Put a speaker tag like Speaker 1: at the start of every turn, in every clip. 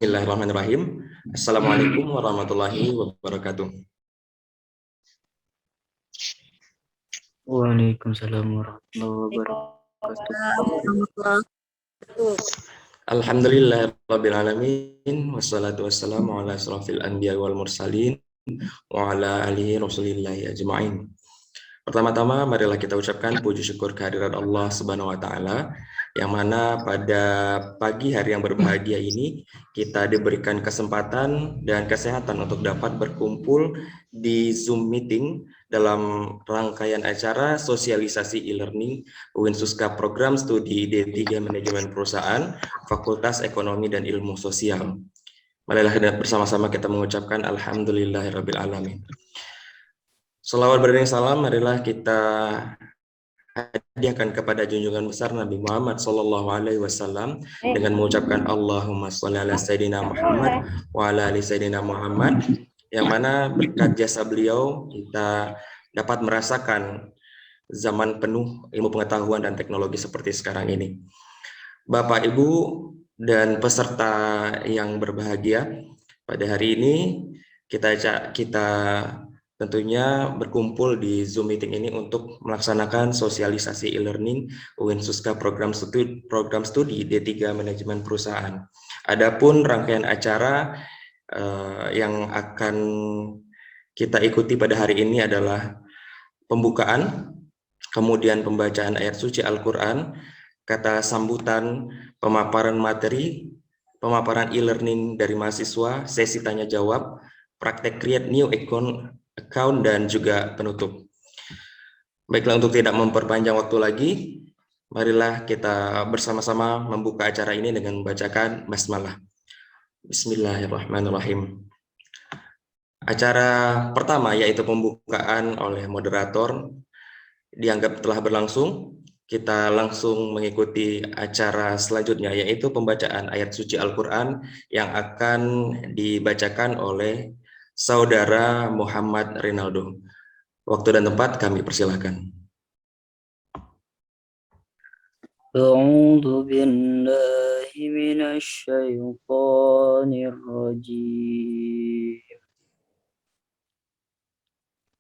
Speaker 1: Bismillahirrahmanirrahim. Assalamualaikum warahmatullahi wabarakatuh.
Speaker 2: Waalaikumsalam warahmatullahi wabarakatuh.
Speaker 1: Alhamdulillahirabbil alamin wassalatu wassalamu ala asrofil anbiya wal mursalin wa ala alihi rasulillahi ajma'in. Pertama-tama marilah kita ucapkan puji syukur kehadirat Allah Subhanahu wa taala yang mana pada pagi hari yang berbahagia ini kita diberikan kesempatan dan kesehatan untuk dapat berkumpul di Zoom meeting dalam rangkaian acara sosialisasi e-learning UIN Suska Program Studi D3 Manajemen Perusahaan Fakultas Ekonomi dan Ilmu Sosial. Marilah bersama-sama kita mengucapkan alhamdulillahirabbil alamin. Shalawat beriring salam, marilah kita hadiahkan kepada junjungan besar Nabi Muhammad Sallallahu Alaihi Wasallam dengan mengucapkan Allahumma sholli ala Sayyidina Muhammad wa ala ali Sayyidina Muhammad, yang mana berkat jasa beliau kita dapat merasakan zaman penuh ilmu pengetahuan dan teknologi seperti sekarang ini. Bapak, Ibu, dan peserta yang berbahagia, pada hari ini kita tentunya berkumpul di Zoom meeting ini untuk melaksanakan sosialisasi e-learning UIN Suska Program Studi D3 Manajemen Perusahaan. Adapun rangkaian acara yang akan kita ikuti pada hari ini adalah pembukaan, kemudian pembacaan ayat suci Al-Quran, kata sambutan, pemaparan materi, pemaparan e-learning dari mahasiswa, sesi tanya jawab, praktek create new account, dan juga penutup. Baiklah, untuk tidak memperpanjang waktu lagi, marilah kita bersama-sama membuka acara ini dengan membacakan basmalah. Bismillahirrahmanirrahim. Acara pertama yaitu pembukaan oleh moderator dianggap telah berlangsung. Kita langsung mengikuti acara selanjutnya yaitu pembacaan ayat suci Al-Quran yang akan dibacakan oleh Saudara Muhammad Rinaldo. Waktu dan tempat kami persilahkan.
Speaker 2: A'udzu billahi minasy syaithanir rajim.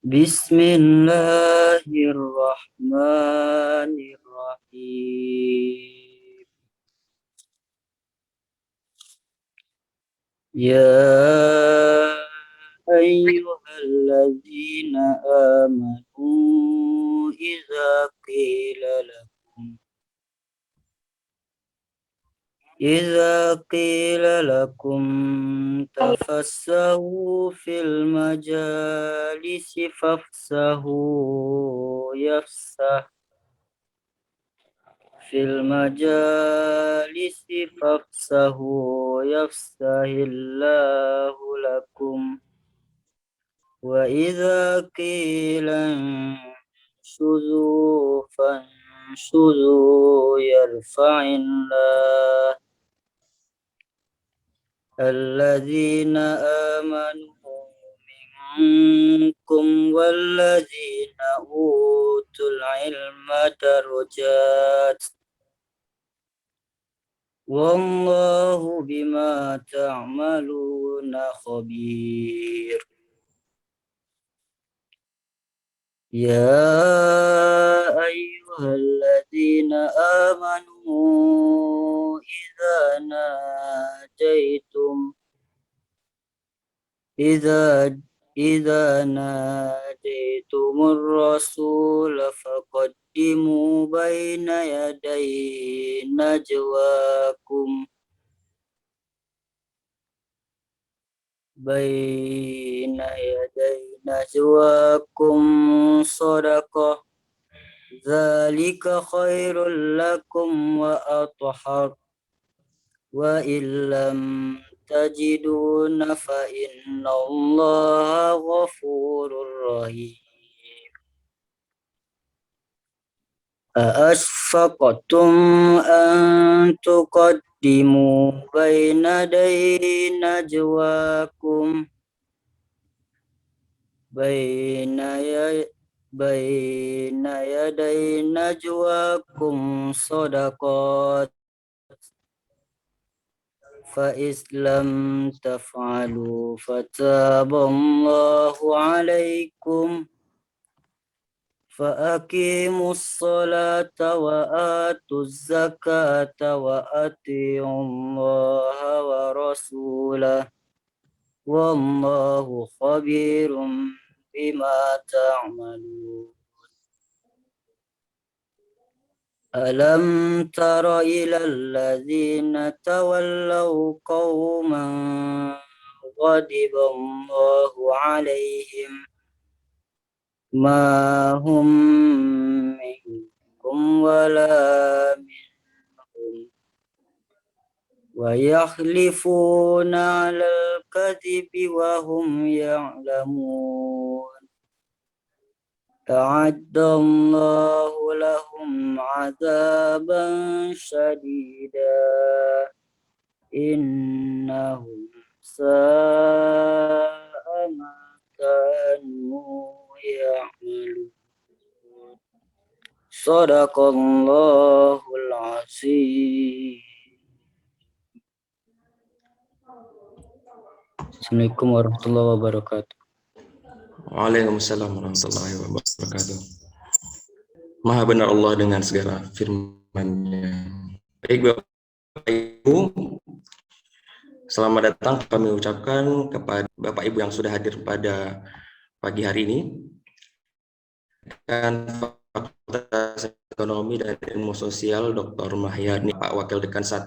Speaker 2: Bismillahirrahmanirrahim. Ya ayyuhalladzina amanu idza qila lakum tafassahu fil majalisi fafsahu yafsah yafsahillahu lakum wa idza qila fanshuzu yarfa'illahu الذين آمنوا منكم والذين أوتوا العلم درجات والله بما تعملون خبير. يا أيها الذين آمنوا إذا ناجيتم الرسول فقدموا بين يدي نجواكم صدقة ذلك خير لكم وأطهر وإن لم تجدون فإن الله غفور رحيم. أأشفقتم أن تقدموا بين يدي نجواكم صدقات فإذ لم تفعلوا فتاب الله عليكم فأقيموا الصلاة وآتوا الزكاة وأطيعوا الله ورسوله والله خبير بما تعملون ألم تر إلى الذين تولوا قوما غضب الله عليهم ما هم منكم ولا منهم ويحلفون على الكذب وهم يعلمون أعد الله لهم عذابا شديدا إنهم ساء ما كانوا يعملون صدق الله العظيم. Assalamualaikum warahmatullahi wabarakatuh.
Speaker 1: Waalaikumsalam warahmatullahi wabarakatuh. Maha benar Allah dengan segala firman-Nya. Baik Bapak Ibu, selamat datang kami ucapkan kepada Bapak Ibu yang sudah hadir pada pagi hari ini. Dan Fakultas Ekonomi dan Ilmu Sosial Dr. Mahyani, Pak Wakil Dekan 1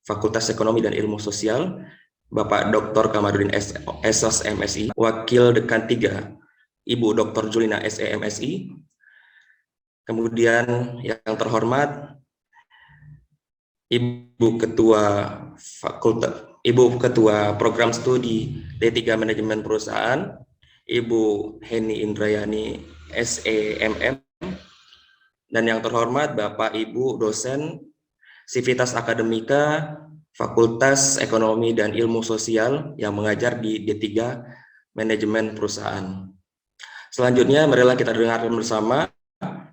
Speaker 1: Fakultas Ekonomi dan Ilmu Sosial, Bapak Dr. Kamarudin SOS MSI, Wakil Dekan 3 Ibu Dr. Julina SE MSI. Kemudian yang terhormat Ibu Ketua Program Studi D3 Manajemen Perusahaan, Ibu Heni Indrayani SEMM, dan yang terhormat Bapak Ibu dosen Sivitas Akademika Fakultas Ekonomi dan Ilmu Sosial yang mengajar di D3 Manajemen Perusahaan. Selanjutnya marilah kita dengarkan bersama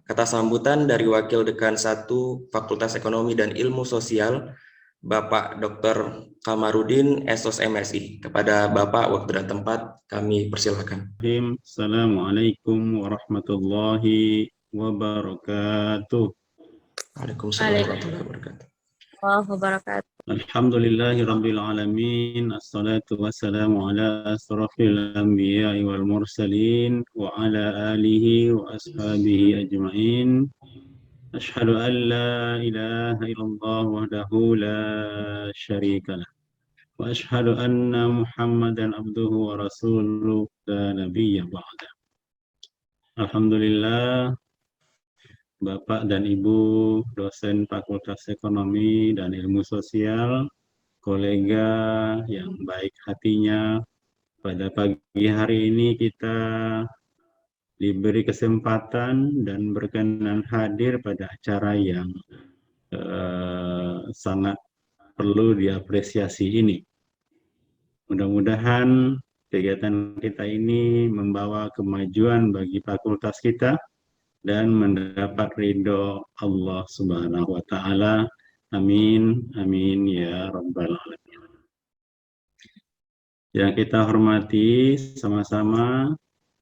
Speaker 1: kata sambutan dari Wakil Dekan 1 Fakultas Ekonomi dan Ilmu Sosial Bapak Dr. Kamarudin SOS MSI. Kepada Bapak waktu dan tempat kami persilakan.
Speaker 3: Assalamualaikum warahmatullahi wabarakatuh.
Speaker 1: Waalaikumsalam warahmatullahi wabarakatuh.
Speaker 3: Alhamdulillahi rabbil alamin. Assalatu wassalamu ala asrafil anbiya'i wal mursalin wa ala alihi wa ashabihi ajma'in. Ashhadu an la ilaha illallah wahdahu la syarika lah. Wa ashhadu anna Muhammadan abduhu wa rasuluh la nabiyya ba'da. Alhamdulillah, Bapak dan Ibu dosen Fakultas Ekonomi dan Ilmu Sosial, kolega yang baik hatinya, pada pagi hari ini kita diberi kesempatan dan berkenan hadir pada acara yang sangat perlu diapresiasi ini. Mudah-mudahan kegiatan kita ini membawa kemajuan bagi fakultas kita dan mendapat ridho Allah Subhanahu wa Ta'ala. Amin, amin ya Rabbal Alamin. Yang kita hormati sama-sama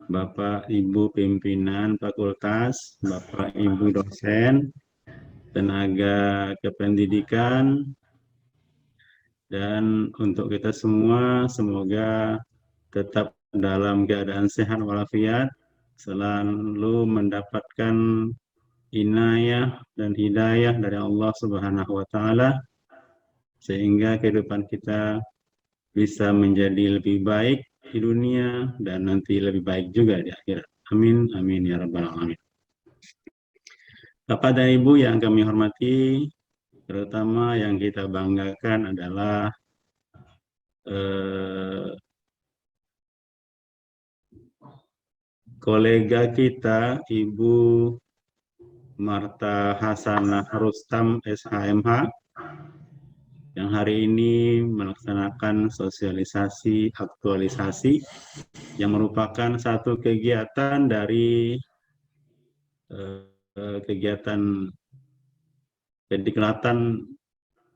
Speaker 3: Bapak Ibu pimpinan fakultas, Bapak Ibu dosen, tenaga kependidikan, dan untuk kita semua semoga tetap dalam keadaan sehat walafiat, selalu mendapatkan inayah dan hidayah dari Allah Subhanahu wa Ta'ala, sehingga kehidupan kita bisa menjadi lebih baik di dunia dan nanti lebih baik juga di akhirat. Amin, amin ya Rabbal Alamin. Bapak dan Ibu yang kami hormati, terutama yang kita banggakan adalah kolega kita, Ibu Marta Hasanah Rustam SHMH, yang hari ini melaksanakan sosialisasi aktualisasi yang merupakan satu kegiatan dari kegiatan kediknatan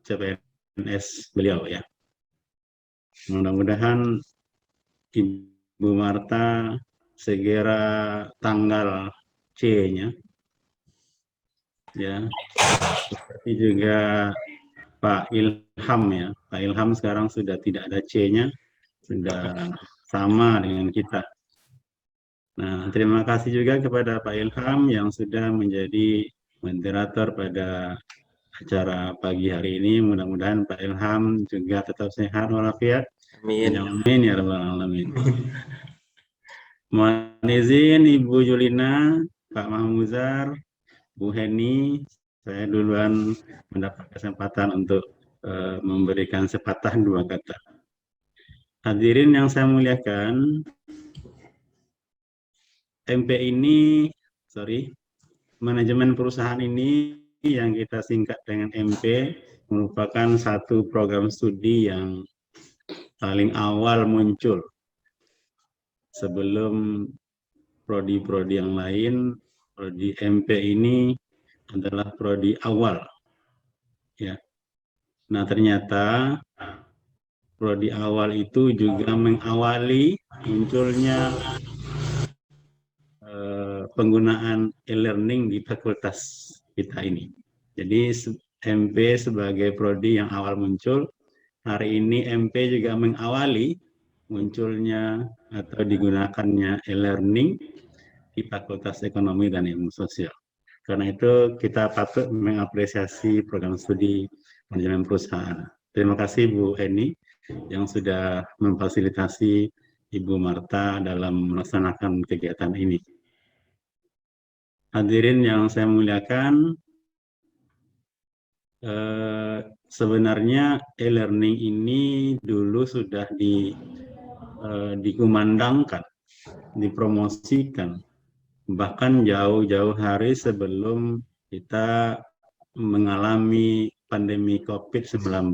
Speaker 3: CPNS beliau ya. Mudah-mudahan Ibu Marta segera tanggal C-nya, ya. Seperti juga Pak Ilham ya. Pak Ilham sekarang sudah tidak ada C-nya, sudah sama dengan kita. Nah, terima kasih juga kepada Pak Ilham yang sudah menjadi moderator pada acara pagi hari ini. Mudah-mudahan Pak Ilham juga tetap sehat walafiat.
Speaker 1: Amin.
Speaker 3: Amin ya rabbal alamin. Mohon izin Ibu Julina, Pak Mahmuzar, Bu Heni, saya duluan mendapat kesempatan untuk memberikan sepatah dua kata. Hadirin yang saya muliakan, manajemen perusahaan ini yang kita singkat dengan MP merupakan satu program studi yang paling awal muncul sebelum prodi-prodi yang lain. Prodi MP ini adalah prodi awal, ya. Nah, ternyata prodi awal itu juga mengawali munculnya penggunaan e-learning di fakultas kita ini. Jadi MP sebagai prodi yang awal muncul, hari ini MP juga mengawali munculnya atau digunakannya e-learning di Fakultas Ekonomi dan Ilmu Sosial. Karena itu kita patut mengapresiasi program studi manajemen perusahaan. Terima kasih Bu Heni yang sudah memfasilitasi Ibu Marta dalam melaksanakan kegiatan ini. Hadirin yang saya muliakan, sebenarnya e-learning ini dulu sudah dikumandangkan, dipromosikan, bahkan jauh-jauh hari sebelum kita mengalami pandemi COVID-19.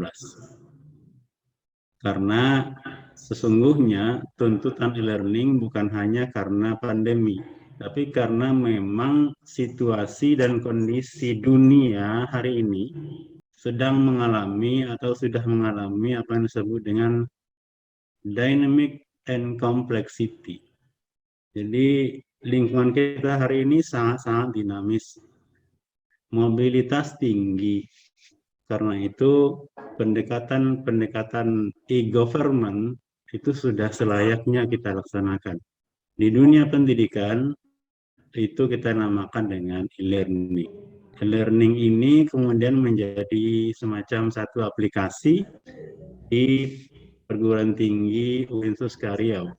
Speaker 3: Karena sesungguhnya tuntutan e-learning bukan hanya karena pandemi, tapi karena memang situasi dan kondisi dunia hari ini sedang mengalami atau sudah mengalami apa yang disebut dengan dynamic and complexity. Jadi lingkungan kita hari ini sangat-sangat dinamis, mobilitas tinggi. Karena itu pendekatan e-government itu sudah selayaknya kita laksanakan. Di dunia pendidikan itu kita namakan dengan e-learning. E-learning ini kemudian menjadi semacam satu aplikasi di perguruan tinggi UIN Suska Riau.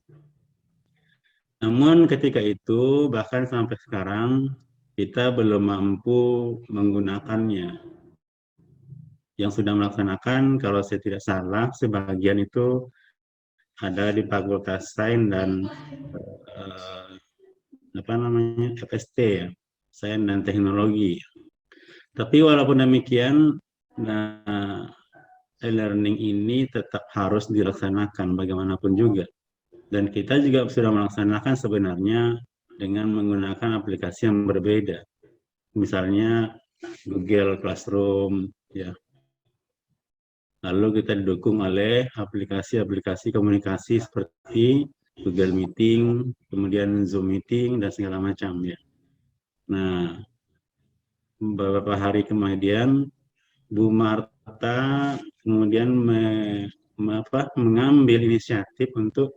Speaker 3: Namun ketika itu bahkan sampai sekarang kita belum mampu menggunakannya. Yang sudah melaksanakan, kalau saya tidak salah, sebagian itu ada di Fakultas Sains dan FST ya, Sains dan Teknologi. Tapi walaupun demikian, e-learning ini tetap harus dilaksanakan bagaimanapun juga. Dan kita juga sudah melaksanakan sebenarnya dengan menggunakan aplikasi yang berbeda. Misalnya Google Classroom, ya. Lalu kita didukung oleh aplikasi-aplikasi komunikasi seperti Google Meeting, kemudian Zoom Meeting, dan segala macam, ya. Nah, beberapa hari kemudian Bu Marta kemudian mengambil inisiatif untuk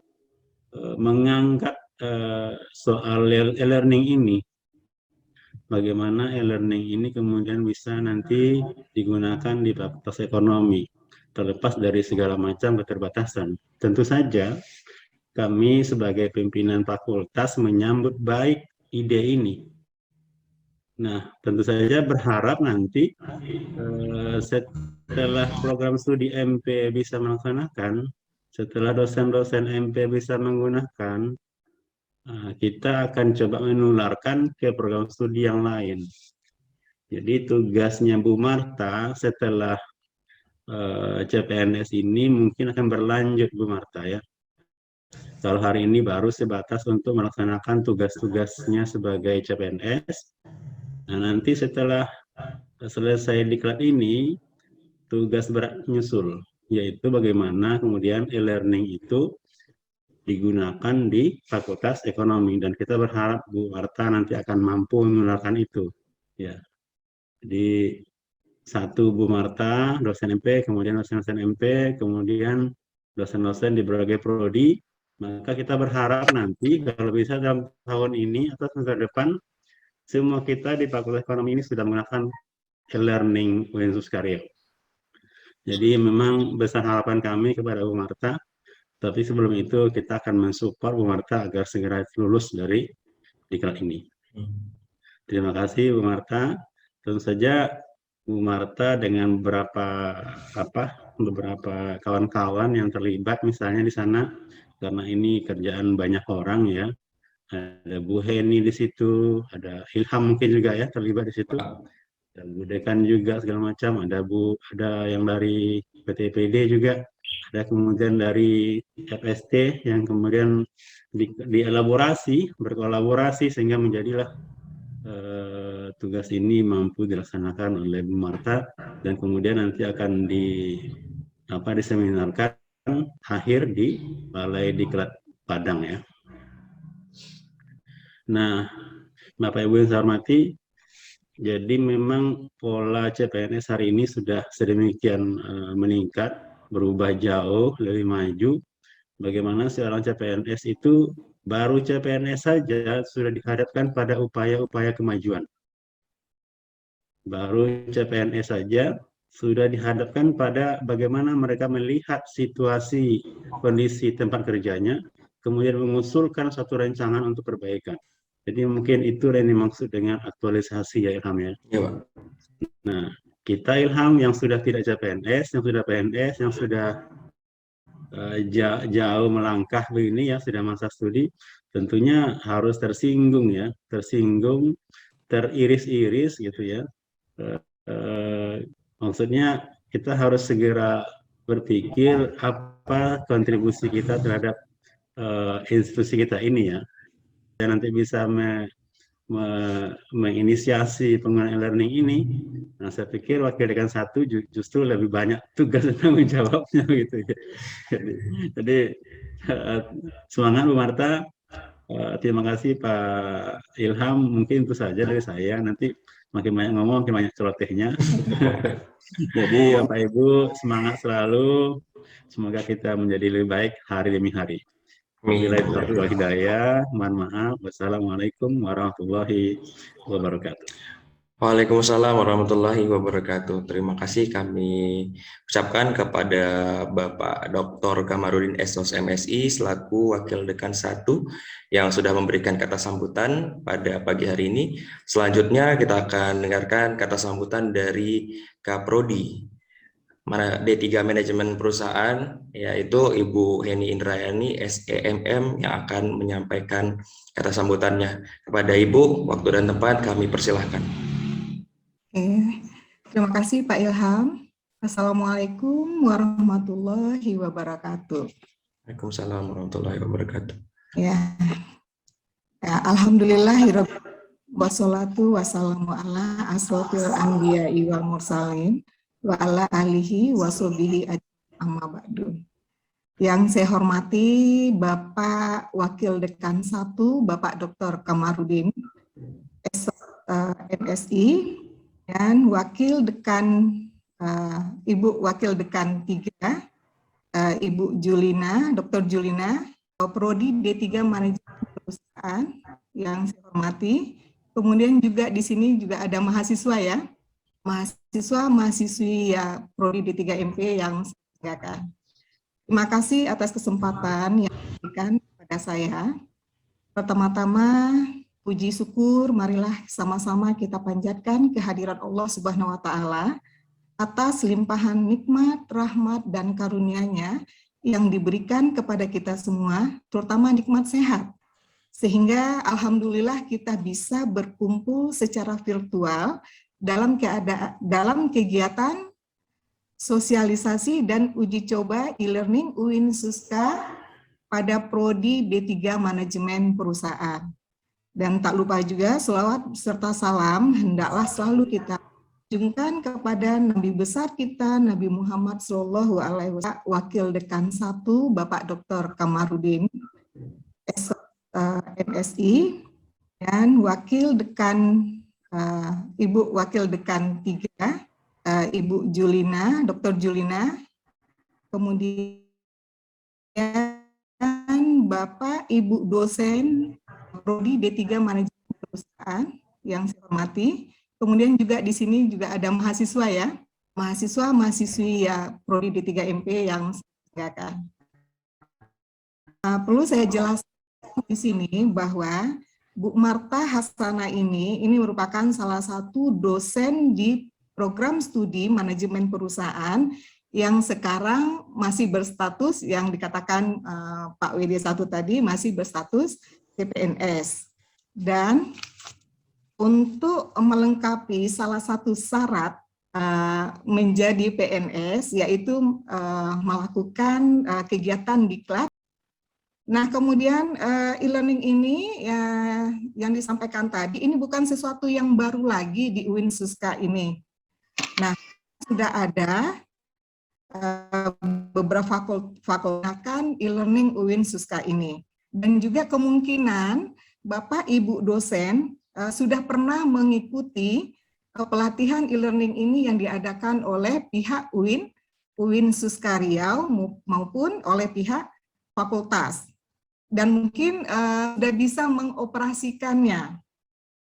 Speaker 3: mengangkat soal e-learning ini. Bagaimana e-learning ini kemudian bisa nanti digunakan di Fakultas Ekonomi, terlepas dari segala macam keterbatasan. Tentu saja kami sebagai pimpinan fakultas menyambut baik ide ini. Nah, tentu saja berharap nanti setelah program studi MP bisa melaksanakan, setelah dosen-dosen MP bisa menggunakan, kita akan coba menularkan ke program studi yang lain. Jadi tugasnya Bu Marta setelah CPNS ini mungkin akan berlanjut, Bu Marta, ya. Kalau hari ini baru sebatas untuk melaksanakan tugas-tugasnya sebagai CPNS. Nah, nanti setelah selesai diklat ini, tugas berat menyusul. yaitu bagaimana kemudian e-learning itu digunakan di Fakultas Ekonomi, dan kita berharap Bu Marta nanti akan mampu menerapkan itu. Ya, di satu Bu Marta, dosen MP, kemudian dosen-dosen MP, kemudian dosen-dosen di berbagai prodi, maka kita berharap nanti kalau bisa dalam tahun ini atau semester depan, semua kita di Fakultas Ekonomi ini sudah menggunakan e-learning UIN Suskaryo. Jadi memang besar harapan kami kepada Bu Marta, tapi sebelum itu kita akan mensupport Bu Marta agar segera lulus dari diklat ini. Terima kasih Bu Marta. Tentu saja Bu Marta dengan beberapa kawan-kawan yang terlibat misalnya di sana, karena ini kerjaan banyak orang ya. Ada Bu Heni di situ, ada Ilham mungkin juga ya terlibat di situ. Ada Bu Dekan juga segala macam, ada yang dari PTPD juga, ada kemudian dari FST yang kemudian berkolaborasi sehingga menjadilah tugas ini mampu dilaksanakan oleh Bu Marta, dan kemudian nanti akan diseminarkan akhir di Balai Diklat Padang ya. Nah, Bapak Ibu yang saya hormati, jadi memang pola CPNS hari ini sudah sedemikian meningkat, berubah jauh, lebih maju. Bagaimana seorang CPNS itu baru CPNS saja sudah dihadapkan pada upaya-upaya kemajuan. Baru CPNS saja sudah dihadapkan pada bagaimana mereka melihat situasi kondisi tempat kerjanya, kemudian mengusulkan satu rancangan untuk perbaikan. Jadi mungkin itu yang dimaksud dengan aktualisasi ya Ilham ya.
Speaker 1: Ya, Pak.
Speaker 3: Nah, kita Ilham yang sudah tidak CPNS, yang sudah PNS, yang sudah jauh melangkah begini ya, sudah masa studi, tentunya harus tersinggung ya, teriris-iris gitu ya. Maksudnya kita harus segera berpikir apa kontribusi kita terhadap institusi kita ini ya, dan nanti bisa menginisiasi penggunaan e-learning ini. Nah, saya pikir wakil dekan 1 justru lebih banyak tugas dan tanggung jawabnya gitu ya. Jadi semangat Bu Marta. Terima kasih Pak Ilham. Mungkin itu saja dari saya. Nanti makin banyak ngomong, makin banyak celotehnya. Jadi Bapak Ibu semangat selalu. Semoga kita menjadi lebih baik hari demi hari. Wabillahi taufiq wal hidayah. Mohon maaf. Wassalamualaikum warahmatullahi wabarakatuh.
Speaker 1: Waalaikumsalam warahmatullahi wabarakatuh. Terima kasih kami ucapkan kepada Bapak Dr. Kamarudin S.Sos MSI selaku Wakil Dekan 1 yang sudah memberikan kata sambutan pada pagi hari ini. Selanjutnya kita akan dengarkan kata sambutan dari Kaprodi D3 Manajemen Perusahaan, yaitu Ibu Heni Indrayani SEMM yang akan menyampaikan kata sambutannya. Kepada Ibu, waktu dan tempat kami persilahkan.
Speaker 4: Terima kasih Pak Ilham. Assalamualaikum warahmatullahi wabarakatuh.
Speaker 1: Waalaikumsalam warahmatullahi wabarakatuh.
Speaker 4: Ya, alhamdulillahirabbil wassalatu wassalamu ala asrofil anbiya'i wal mursalin wa ala alihi wa sahbihi amma ba'du. Yang saya hormati Bapak Wakil Dekan 1, Bapak Dr. Kamarudin MSI, dan Wakil Dekan Ibu Wakil Dekan 3, Ibu Julina, Dr. Julina, Prodi D3 Manajemen Perusahaan yang saya hormati. Kemudian juga di sini juga ada mahasiswa ya, mahasiswi ya Prodi D3 MP yang saya banggakan. Terima kasih atas kesempatan yang diberikan kepada saya. Pertama-tama puji syukur marilah sama-sama kita panjatkan kehadirat Allah Subhanahu wa taala atas limpahan nikmat, rahmat dan karunia-Nya yang diberikan kepada kita semua, terutama nikmat sehat. Sehingga alhamdulillah kita bisa berkumpul secara virtual dalam kegiatan sosialisasi dan uji coba e-learning UIN Suska pada Prodi D3 Manajemen Perusahaan. Dan tak lupa juga selawat serta salam hendaklah selalu kita Junjungkan kepada Nabi besar kita, Nabi Muhammad SAW, Wakil Dekan 1, Bapak Dr. Kamarudin, MSI, dan Wakil Dekan, Ibu Wakil Dekan 3, Ibu Julina, Dr. Julina, kemudian Bapak Ibu dosen Prodi D3 Manajemen Perusahaan yang saya hormati. Kemudian juga di sini juga ada mahasiswa ya, mahasiswi ya Prodi D3 MP yang saya banggakan. Perlu saya jelaskan di sini bahwa Bu Marta Hasanah ini merupakan salah satu dosen di program studi manajemen perusahaan yang sekarang masih berstatus yang dikatakan Pak WD1 tadi masih berstatus CPNS. Dan untuk melengkapi salah satu syarat menjadi PNS yaitu melakukan kegiatan diklat. Nah, kemudian e-learning ini yang disampaikan tadi ini bukan sesuatu yang baru lagi di UIN Suska ini. Nah, sudah ada beberapa fakultas e-learning UIN Suska ini. Dan juga kemungkinan Bapak Ibu dosen sudah pernah mengikuti pelatihan e-learning ini yang diadakan oleh pihak UIN Suska Riau maupun oleh pihak fakultas. Dan mungkin sudah bisa mengoperasikannya.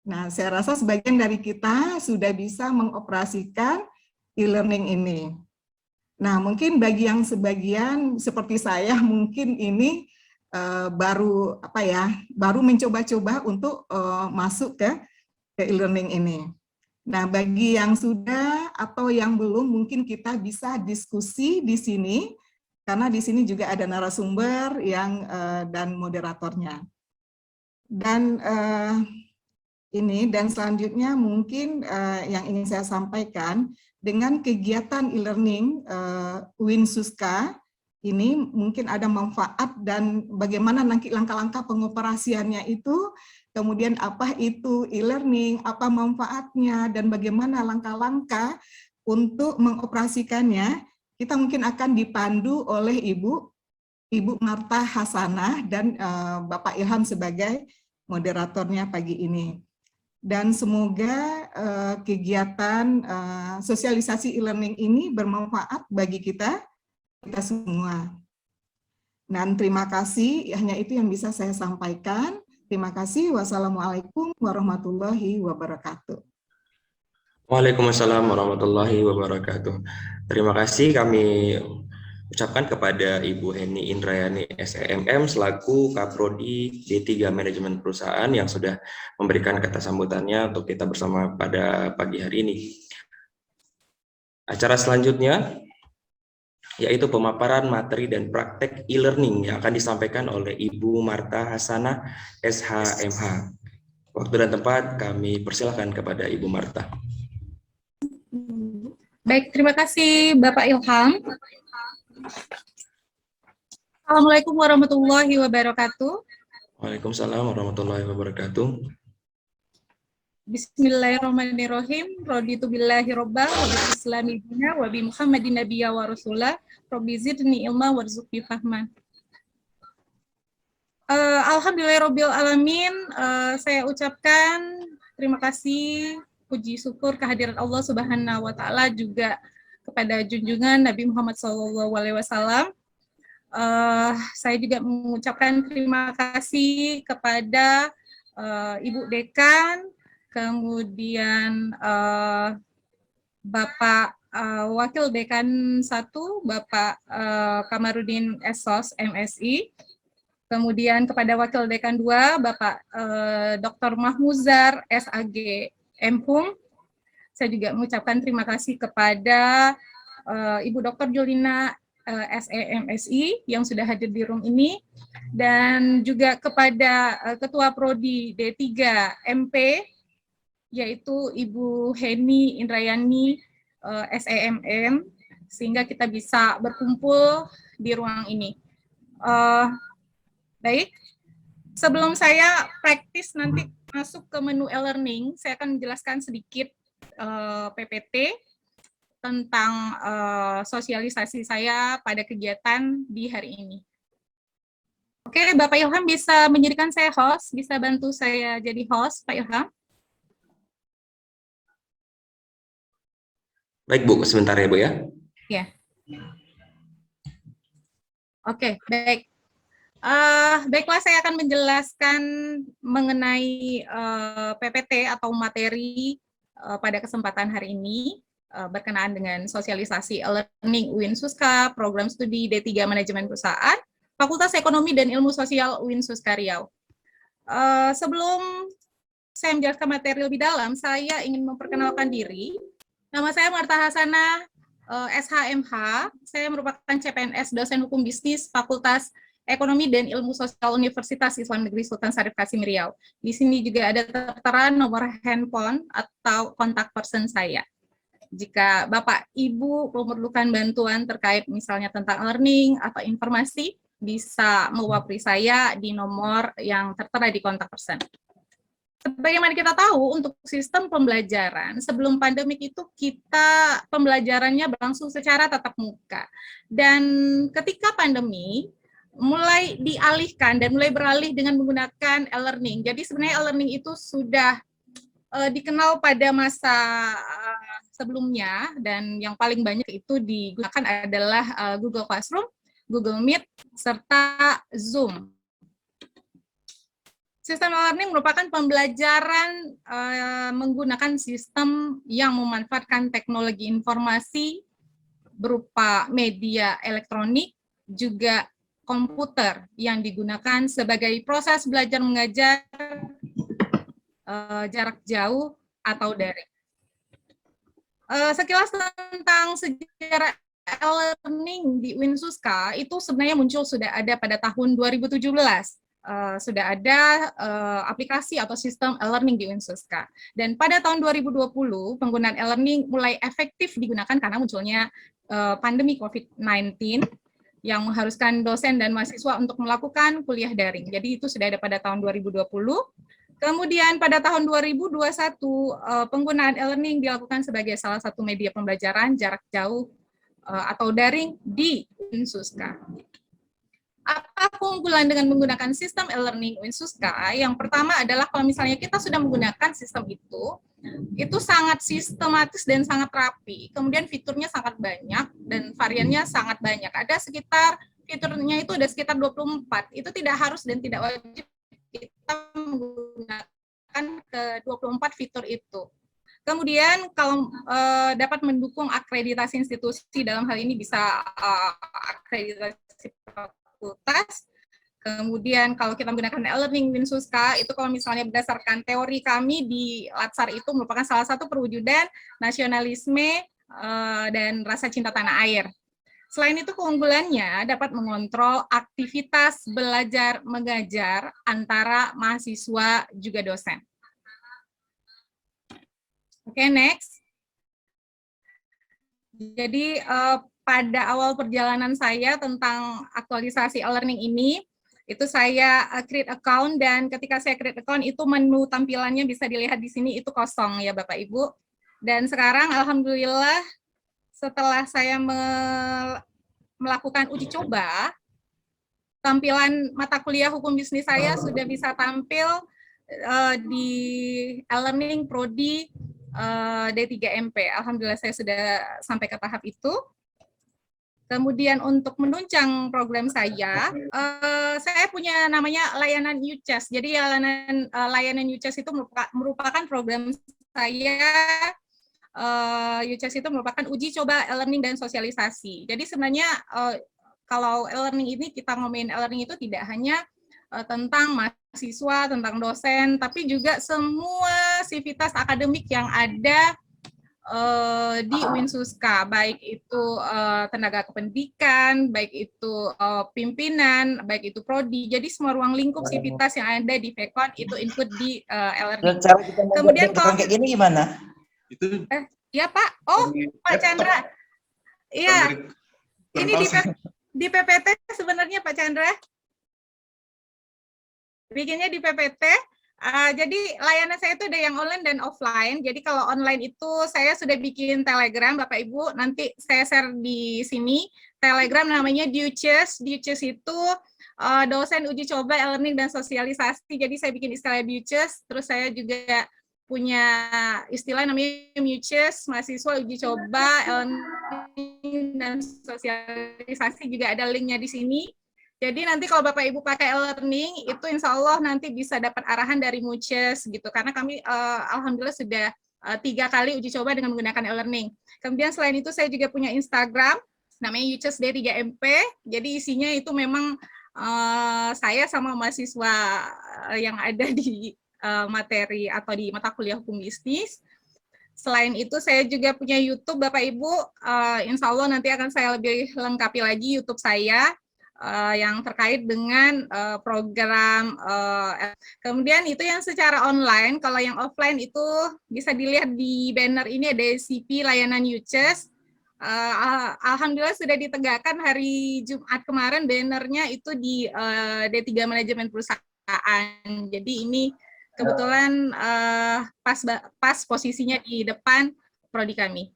Speaker 4: Nah, saya rasa sebagian dari kita sudah bisa mengoperasikan e-learning ini. Nah, mungkin bagi yang sebagian seperti saya mungkin ini baru mencoba-coba untuk masuk ke e-learning ini. Nah, bagi yang sudah atau yang belum mungkin kita bisa diskusi di sini karena di sini juga ada narasumber yang dan moderatornya. Dan dan selanjutnya mungkin yang ingin saya sampaikan dengan kegiatan e-learning UIN Suska ini mungkin ada manfaat dan bagaimana nanti langkah-langkah pengoperasiannya itu, kemudian apa itu e-learning, apa manfaatnya dan bagaimana langkah-langkah untuk mengoperasikannya, kita mungkin akan dipandu oleh Ibu Marta Hasanah dan Bapak Ilham sebagai moderatornya pagi ini. Dan semoga kegiatan sosialisasi e-learning ini bermanfaat bagi kita semua. Dan terima kasih, hanya itu yang bisa saya sampaikan. Terima kasih. Wassalamualaikum warahmatullahi wabarakatuh.
Speaker 1: Waalaikumsalam warahmatullahi wabarakatuh. Terima kasih kami ucapkan kepada Ibu Heni Indrayani SEMM selaku Kaprodi D3 Manajemen Perusahaan yang sudah memberikan kata sambutannya untuk kita bersama pada pagi hari ini. Acara selanjutnya yaitu pemaparan materi dan praktek e-learning yang akan disampaikan oleh Ibu Marta Hasanah SHMH. Waktu dan tempat kami persilakan kepada Ibu Marta.
Speaker 5: Baik, terima kasih Bapak Ilham. Assalamualaikum warahmatullahi wabarakatuh.
Speaker 1: Waalaikumsalam warahmatullahi wabarakatuh.
Speaker 5: Bismillahirrahmanirrahim. Raditu billahi robba wa bil islami dina wa bi Muhammadin nabiyya wa rasulah. Rabbi zidni ilma warzuqni fahman. Alhamdulillahirabbil alamin. Saya ucapkan terima kasih, puji syukur kehadirat Allah Subhanahu wa taala juga kepada junjungan Nabi Muhammad SAW. Saya juga mengucapkan terima kasih kepada Ibu Dekan, kemudian Bapak Wakil Dekan 1, Bapak Kamarudin Esos MSI, kemudian kepada Wakil Dekan 2, Bapak Dr. Mahmuzar SAG MHUM. Saya juga mengucapkan terima kasih kepada Ibu Dr. Julina SEMSI yang sudah hadir di room ini, dan juga kepada Ketua Prodi D3 MP, yaitu Ibu Heni Indrayani SEMM, sehingga kita bisa berkumpul di ruang ini. Baik, sebelum saya praktis nanti masuk ke menu e-learning, saya akan menjelaskan sedikit PPT tentang sosialisasi saya pada kegiatan di hari ini. Oke, Bapak Ilham bisa menjadikan saya host, bisa bantu saya jadi host, Pak Ilham.
Speaker 1: Baik Bu, sebentar ya Bu ya.
Speaker 5: Ya. Oke, baik. Baiklah, saya akan menjelaskan mengenai PPT atau materi pada kesempatan hari ini berkenaan dengan sosialisasi e-learning UIN Suska, program studi D3 Manajemen Perusahaan, Fakultas Ekonomi dan Ilmu Sosial UIN Suska Riau. Sebelum saya menjelaskan materi lebih dalam, saya ingin memperkenalkan diri. Nama saya Marta Hasanah, SHMH. Saya merupakan CPNS dosen hukum bisnis Fakultas Ekonomi dan Ilmu Sosial Universitas Islam Negeri Sultan Syarif Kasim Riau. Di sini juga ada tertera nomor handphone atau kontak person saya. Jika Bapak Ibu memerlukan bantuan terkait misalnya tentang learning atau informasi, bisa mewakili saya di nomor yang tertera di kontak person. Sebagaimana kita tahu, untuk sistem pembelajaran sebelum pandemik itu pembelajarannya berlangsung secara tatap muka. Dan ketika pandemi, mulai dialihkan dan mulai beralih dengan menggunakan e-learning. Jadi sebenarnya e-learning itu sudah dikenal pada masa sebelumnya, dan yang paling banyak itu digunakan adalah Google Classroom, Google Meet, serta Zoom. Sistem e-learning merupakan pembelajaran menggunakan sistem yang memanfaatkan teknologi informasi berupa media elektronik, juga komputer yang digunakan sebagai proses belajar mengajar jarak jauh atau daring. Sekilas tentang sejarah e-learning di UIN Suska, itu sebenarnya sudah ada pada tahun 2017. Sudah ada aplikasi atau sistem e-learning di UIN Suska. Dan pada tahun 2020, penggunaan e-learning mulai efektif digunakan karena munculnya pandemi COVID-19 yang mengharuskan dosen dan mahasiswa untuk melakukan kuliah daring. Jadi itu sudah ada pada tahun 2020. Kemudian pada tahun 2021, penggunaan e-learning dilakukan sebagai salah satu media pembelajaran jarak jauh atau daring di UIN Suska. Apa keunggulan dengan menggunakan sistem e-learning UIN Suska? Yang pertama adalah kalau misalnya kita sudah menggunakan sistem itu sangat sistematis dan sangat rapi. Kemudian fiturnya sangat banyak dan variannya sangat banyak. Ada sekitar fiturnya itu ada sekitar 24. Itu tidak harus dan tidak wajib kita menggunakan ke 24 fitur itu. Kemudian kalau dapat mendukung akreditasi institusi, dalam hal ini bisa akreditasi fakultas. Kemudian kalau kita menggunakan e-learning UIN Suska, itu kalau misalnya berdasarkan teori kami di Latsar itu merupakan salah satu perwujudan nasionalisme dan rasa cinta tanah air. Selain itu keunggulannya dapat mengontrol aktivitas belajar mengajar antara mahasiswa juga dosen. Oke, next. Jadi pada awal perjalanan saya tentang aktualisasi e-learning ini, itu saya create account, dan ketika saya create account itu menu tampilannya bisa dilihat di sini itu kosong ya Bapak Ibu. Dan sekarang alhamdulillah setelah saya melakukan uji coba, tampilan mata kuliah hukum bisnis saya sudah bisa tampil di e-learning prodi D3MP. Alhamdulillah saya sudah sampai ke tahap itu. Kemudian untuk menunjang program saya punya namanya layanan UCHES. Jadi layanan UCHES itu merupakan program saya. UCHES itu merupakan uji coba e-learning dan sosialisasi. Jadi sebenarnya kalau e-learning ini, kita ngomongin e-learning itu tidak hanya tentang mahasiswa, tentang dosen, tapi juga semua sivitas akademik yang ada di UIN Suska, baik itu tenaga kependidikan, baik itu pimpinan, baik itu prodi. Jadi semua ruang lingkup sivitas yang ada di Vekon itu include di e-learning. Kemudian kalau
Speaker 6: kayak gini gimana?
Speaker 7: Itu
Speaker 5: ya Pak, Pak Chandra. Iya. Ini di PPT sebenarnya Pak Chandra. Bikinnya di PPT. Jadi layanan saya itu ada yang online dan offline. Jadi kalau online itu saya sudah bikin Telegram, Bapak Ibu. Nanti saya share di sini. Telegram namanya Duces. Duces itu dosen uji coba e-learning dan sosialisasi. Jadi saya bikin istilah Duces. Terus saya juga punya istilah namanya Muces, mahasiswa uji coba e-learning dan sosialisasi. Juga ada linknya di sini. Jadi nanti kalau Bapak Ibu pakai e-learning, itu insya Allah nanti bisa dapat arahan dari Muces gitu. Karena kami alhamdulillah sudah 3 kali uji coba dengan menggunakan e-learning. Kemudian selain itu saya juga punya Instagram, namanya Yuces D3MP. Jadi isinya itu memang saya sama mahasiswa yang ada di materi atau di mata kuliah hukum bisnis. Selain itu saya juga punya YouTube, Bapak Ibu. Insya Allah nanti akan saya lebih lengkapi lagi YouTube saya. Yang terkait dengan program. Kemudian itu yang secara online. Kalau yang offline itu bisa dilihat di banner ini ada CP layanan Yuces. Alhamdulillah sudah ditegakkan hari Jumat kemarin, bannernya itu di D3 Manajemen Perusahaan. Jadi ini kebetulan pas posisinya di depan prodi kami.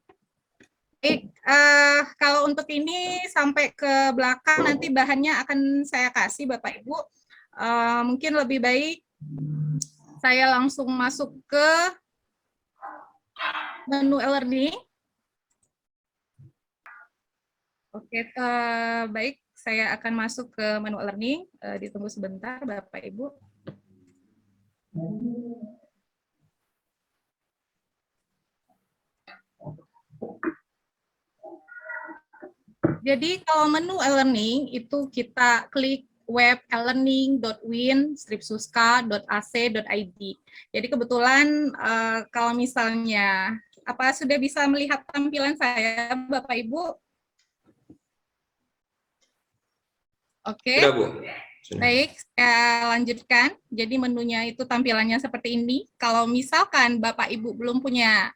Speaker 5: Kalau untuk ini sampai ke belakang nanti bahannya akan saya kasih Bapak Ibu. Mungkin lebih baik saya langsung masuk ke menu e-learning. Oke, baik, saya akan masuk ke menu e-learning. Ditunggu sebentar Bapak Ibu. Jadi kalau menu e-learning itu kita klik web elearning.win-suska.ac.id. Jadi kebetulan kalau misalnya sudah bisa melihat tampilan saya Bapak Ibu? Oke.
Speaker 1: Sudah, Bu. Sudah.
Speaker 5: Baik, saya lanjutkan. Jadi menunya itu tampilannya seperti ini. Kalau misalkan Bapak Ibu belum punya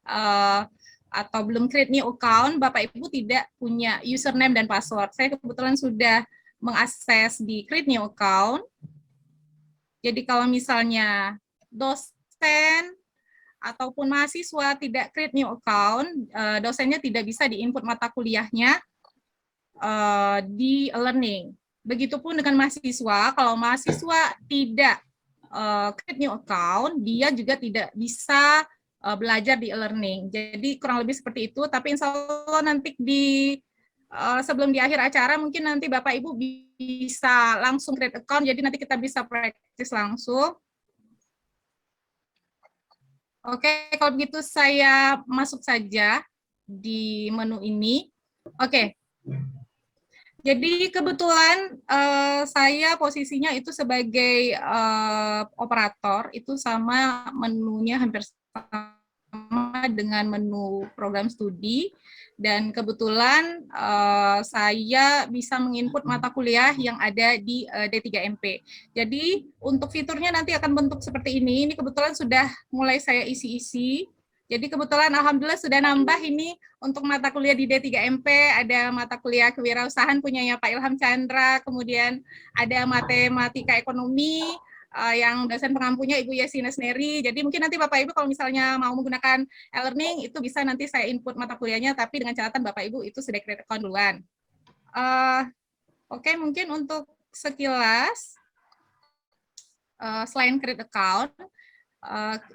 Speaker 5: atau belum create new account, Bapak Ibu tidak punya username dan password. Saya kebetulan sudah mengakses di create new account. Jadi kalau misalnya dosen ataupun mahasiswa tidak create new account, dosennya tidak bisa di-input mata kuliahnya di e-learning. Begitupun dengan mahasiswa, kalau mahasiswa tidak create new account, dia juga tidak bisa belajar di e-learning. Jadi kurang lebih seperti itu, tapi insya Allah nanti sebelum di akhir acara mungkin nanti Bapak Ibu bisa langsung create account, jadi nanti kita bisa praktis langsung. Oke, kalau begitu saya masuk saja di menu ini. Oke. Jadi kebetulan saya posisinya itu sebagai operator, itu sama menunya hampir sama dengan menu program studi, dan kebetulan saya bisa menginput mata kuliah yang ada di D3MP. Jadi untuk fiturnya nanti akan bentuk seperti ini. Ini kebetulan sudah mulai saya isi-isi. Jadi kebetulan alhamdulillah sudah nambah ini untuk mata kuliah di D3MP, ada mata kuliah kewirausahaan punyanya Pak Ilham Chandra, kemudian ada matematika ekonomi yang dosen pengampunya Ibu Yasina Sneri. Jadi mungkin nanti Bapak Ibu kalau misalnya mau menggunakan e-learning itu bisa nanti saya input mata kuliahnya, tapi dengan catatan Bapak Ibu itu sudah create account duluan. Oke, mungkin untuk sekilas selain create account,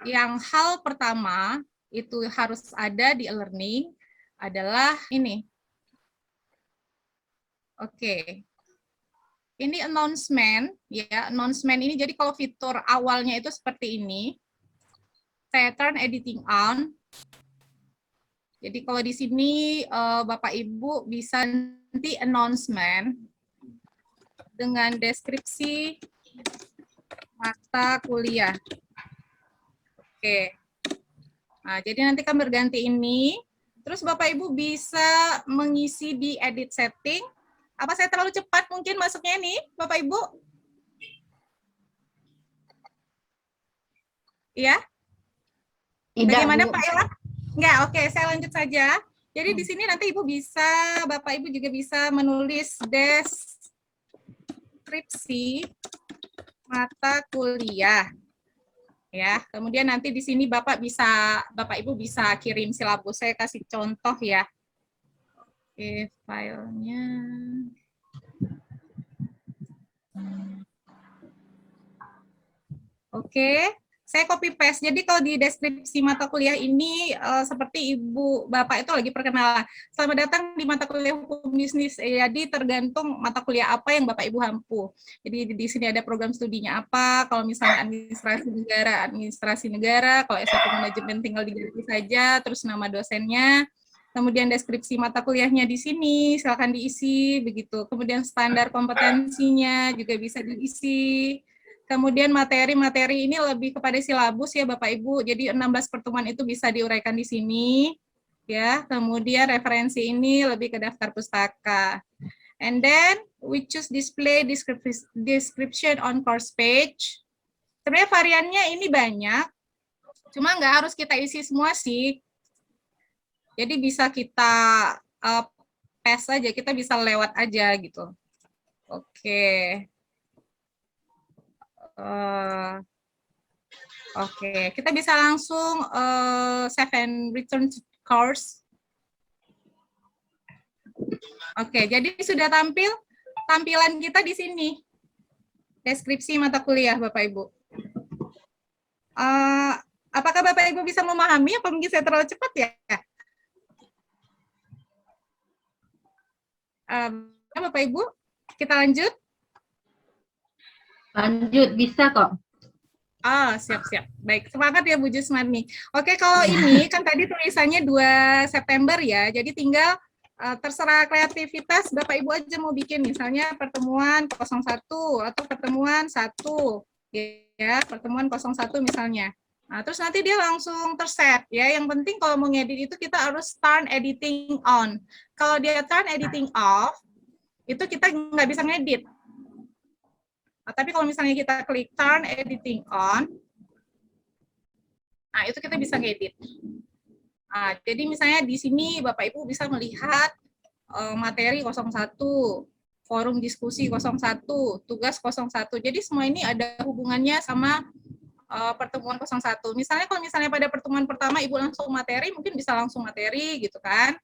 Speaker 5: yang hal pertama itu harus ada di e-learning adalah ini. Oke. Ini announcement, ya, announcement ini jadi kalau fitur awalnya itu seperti ini. Saya turn editing on. Jadi kalau di sini Bapak Ibu bisa nanti announcement dengan deskripsi mata kuliah. Oke. Nah, jadi nanti kami berganti ini. Terus Bapak Ibu bisa mengisi di edit setting. Apa saya terlalu cepat mungkin masuknya ini, Bapak Ibu? Ya? Bagaimana Pak Ilham? Enggak, oke, saya lanjut saja. Jadi di sini nanti Ibu bisa, Bapak Ibu juga bisa menulis deskripsi mata kuliah. Ya, kemudian nanti di sini Bapak Ibu bisa kirim silabus. Saya kasih contoh ya. Oke, filenya. Oke, saya copy paste. Jadi kalau di deskripsi mata kuliah ini seperti Ibu Bapak itu lagi perkenalan. Selamat datang di mata kuliah hukum bisnis. Jadi tergantung mata kuliah apa yang Bapak Ibu hampu. Jadi di sini ada program studinya apa. Kalau misalnya administrasi negara. Kalau S1 manajemen tinggal diganti saja. Terus nama dosennya. Kemudian deskripsi mata kuliahnya di sini, silakan diisi begitu. Kemudian standar kompetensinya juga bisa diisi. Kemudian materi-materi ini lebih kepada silabus ya Bapak Ibu. Jadi 16 pertemuan itu bisa diuraikan di sini. Ya, kemudian referensi ini lebih ke daftar pustaka. And then we choose display description on course page. Sebenarnya variannya ini banyak. Cuma nggak harus kita isi semua sih. Jadi bisa kita paste aja, kita bisa lewat aja gitu. Oke. Oke, kita bisa langsung save and return to course. Oke, jadi sudah tampilan kita di sini. Deskripsi mata kuliah, Bapak Ibu. Apakah Bapak Ibu bisa memahami, apa mungkin saya terlalu cepat ya? Bapak Ibu, kita lanjut.
Speaker 6: Lanjut, bisa kok.
Speaker 5: Siap-siap. Baik, semangat ya Bu Jusmani. Oke, kalau ini kan tadi tulisannya 2 September ya, jadi tinggal terserah kreativitas Bapak Ibu aja mau bikin, misalnya pertemuan 01 atau pertemuan 1, ya, pertemuan 01 misalnya. Nah, terus nanti dia langsung terset ya. Yang penting kalau mau ngedit itu kita harus turn editing on. Kalau dia turn editing off, itu kita nggak bisa ngedit. Tapi kalau misalnya kita klik turn editing on, nah itu kita bisa ngedit. Nah, jadi misalnya di sini Bapak Ibu bisa melihat materi 01, forum diskusi 01, tugas 01. Jadi semua ini ada hubungannya sama pertemuan 01. Misalnya kalau misalnya pada pertemuan pertama Ibu langsung materi, mungkin bisa langsung materi gitu kan.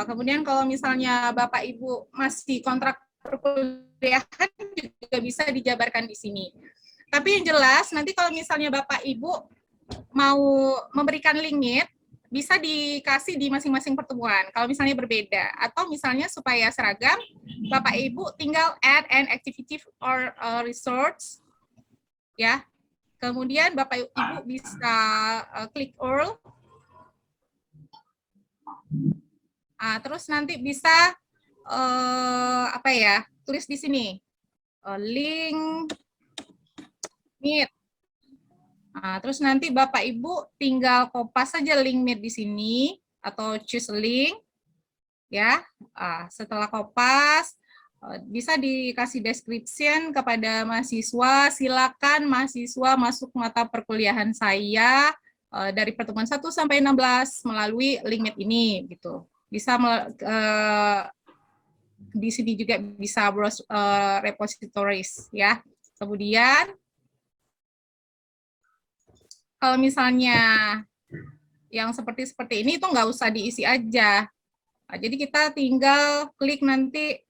Speaker 5: Kemudian kalau misalnya Bapak Ibu masih kontrak perkuliahan juga bisa dijabarkan di sini. Tapi yang jelas nanti kalau misalnya Bapak Ibu mau memberikan limit, bisa dikasih di masing-masing pertemuan. Kalau misalnya berbeda atau misalnya supaya seragam, Bapak Ibu tinggal add an activity or resource, ya. Kemudian Bapak Ibu bisa klik all. Terus nanti bisa tulis di sini link meet. Terus nanti Bapak Ibu tinggal kopas saja link meet di sini atau choose link ya. Setelah kopas bisa dikasih description kepada mahasiswa, silakan mahasiswa masuk mata perkuliahan saya dari pertemuan 1 sampai 16 melalui link meet ini gitu. Bisa di sini juga bisa browse repositories ya. Kemudian kalau misalnya yang seperti ini itu nggak usah diisi aja. Jadi kita tinggal klik nanti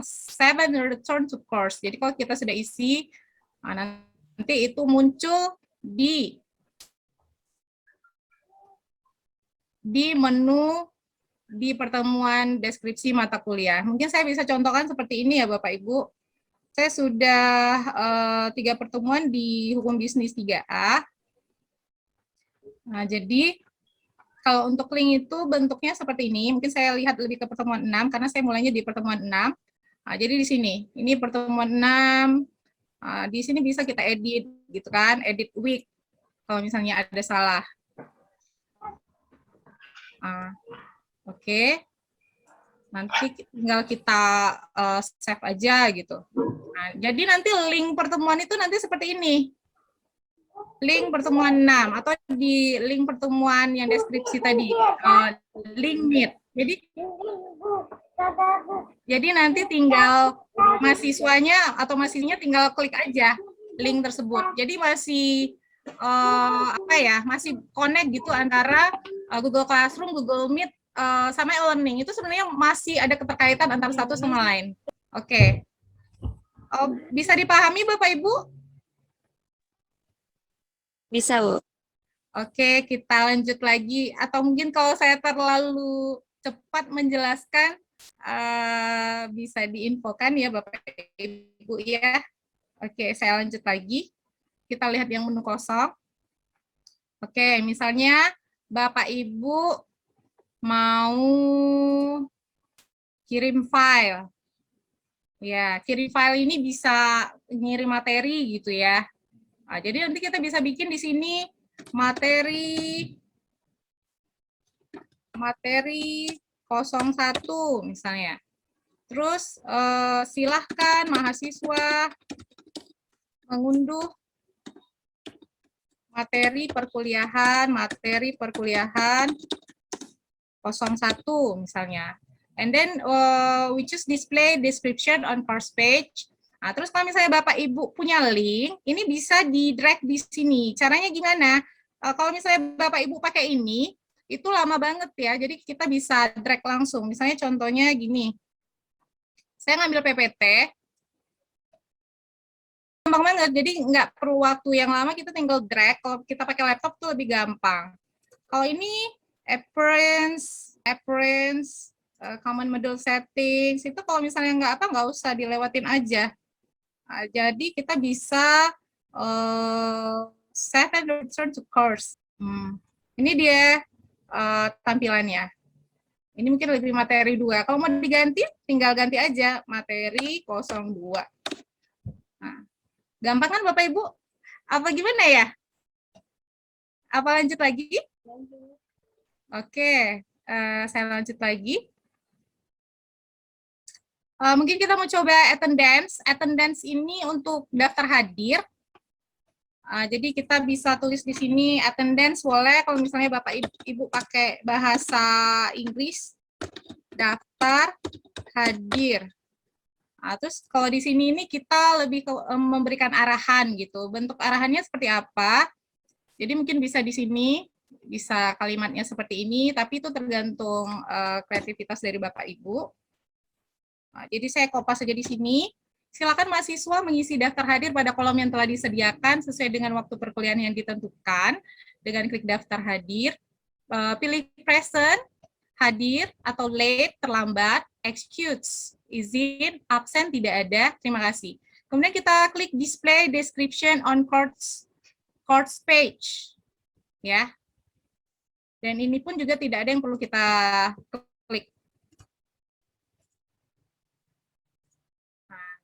Speaker 5: save and return to course. Jadi kalau kita sudah isi, nanti itu muncul di menu di pertemuan deskripsi mata kuliah. Mungkin saya bisa contohkan seperti ini ya Bapak Ibu. Saya sudah 3 pertemuan di Hukum Bisnis 3A. Nah, jadi kalau untuk link itu bentuknya seperti ini. Mungkin saya lihat lebih ke pertemuan 6, karena saya mulainya di pertemuan 6. Nah, jadi di sini, ini pertemuan 6. Di sini bisa kita edit, gitu kan, edit week. Kalau misalnya ada salah. Oke, nanti tinggal kita save aja gitu. Nah, jadi nanti link pertemuan itu nanti seperti ini. Link pertemuan 6 atau di link pertemuan yang deskripsi tadi, link meet. Jadi nanti tinggal mahasiswanya atau mahasiswanya tinggal klik aja link tersebut. Jadi masih apa ya, masih connect gitu antara Google Classroom, Google Meet sama e-learning. Itu sebenarnya masih ada keterkaitan antara satu sama lain. Oke. Bisa dipahami Bapak Ibu?
Speaker 6: Bisa, Bu.
Speaker 5: Oke, kita lanjut lagi. Atau mungkin kalau saya terlalu cepat menjelaskan, bisa diinfokan ya Bapak Ibu ya. Oke, saya lanjut lagi. Kita lihat yang menu kosong. Oke, misalnya Bapak Ibu mau kirim file. Ya, kirim file ini bisa ngirim materi gitu ya. Nah, jadi nanti kita bisa bikin di sini materi 01 misalnya. Terus silahkan mahasiswa mengunduh materi perkuliahan 01 misalnya. And then we choose display description on course page. Nah, terus kalau misalnya Bapak Ibu punya link, ini bisa di drag di sini. Caranya gimana? Kalau misalnya Bapak Ibu pakai ini, itu lama banget ya. Jadi kita bisa drag langsung. Misalnya contohnya gini. Saya ngambil PPT. Gampang banget. Jadi nggak perlu waktu yang lama, kita tinggal drag. Kalau kita pakai laptop tuh lebih gampang. Kalau ini appearance, common module settings, itu kalau misalnya nggak usah dilewatin aja. Nah, jadi kita bisa save and return to course. Ini dia tampilannya. Ini mungkin lebih materi 2. Kalau mau diganti, tinggal ganti aja materi 02. Nah, gampang kan Bapak Ibu? Apa gimana ya? Apa lanjut lagi? Oke, saya lanjut lagi. Mungkin kita mau coba attendance. Attendance ini untuk daftar hadir. Jadi kita bisa tulis di sini attendance boleh kalau misalnya Bapak Ibu pakai bahasa Inggris, daftar hadir. Terus kalau di sini ini kita lebih memberikan arahan gitu. Bentuk arahannya seperti apa? Jadi mungkin bisa di sini, bisa kalimatnya seperti ini, tapi itu tergantung kreativitas dari Bapak Ibu. Jadi saya kopas saja di sini. Silakan mahasiswa mengisi daftar hadir pada kolom yang telah disediakan sesuai dengan waktu perkuliahan yang ditentukan. Dengan klik daftar hadir, pilih present, hadir, atau late, terlambat, excuse, izin, absen, tidak ada, terima kasih. Kemudian kita klik display description on course page. Ya. Dan ini pun juga tidak ada yang perlu kita klik.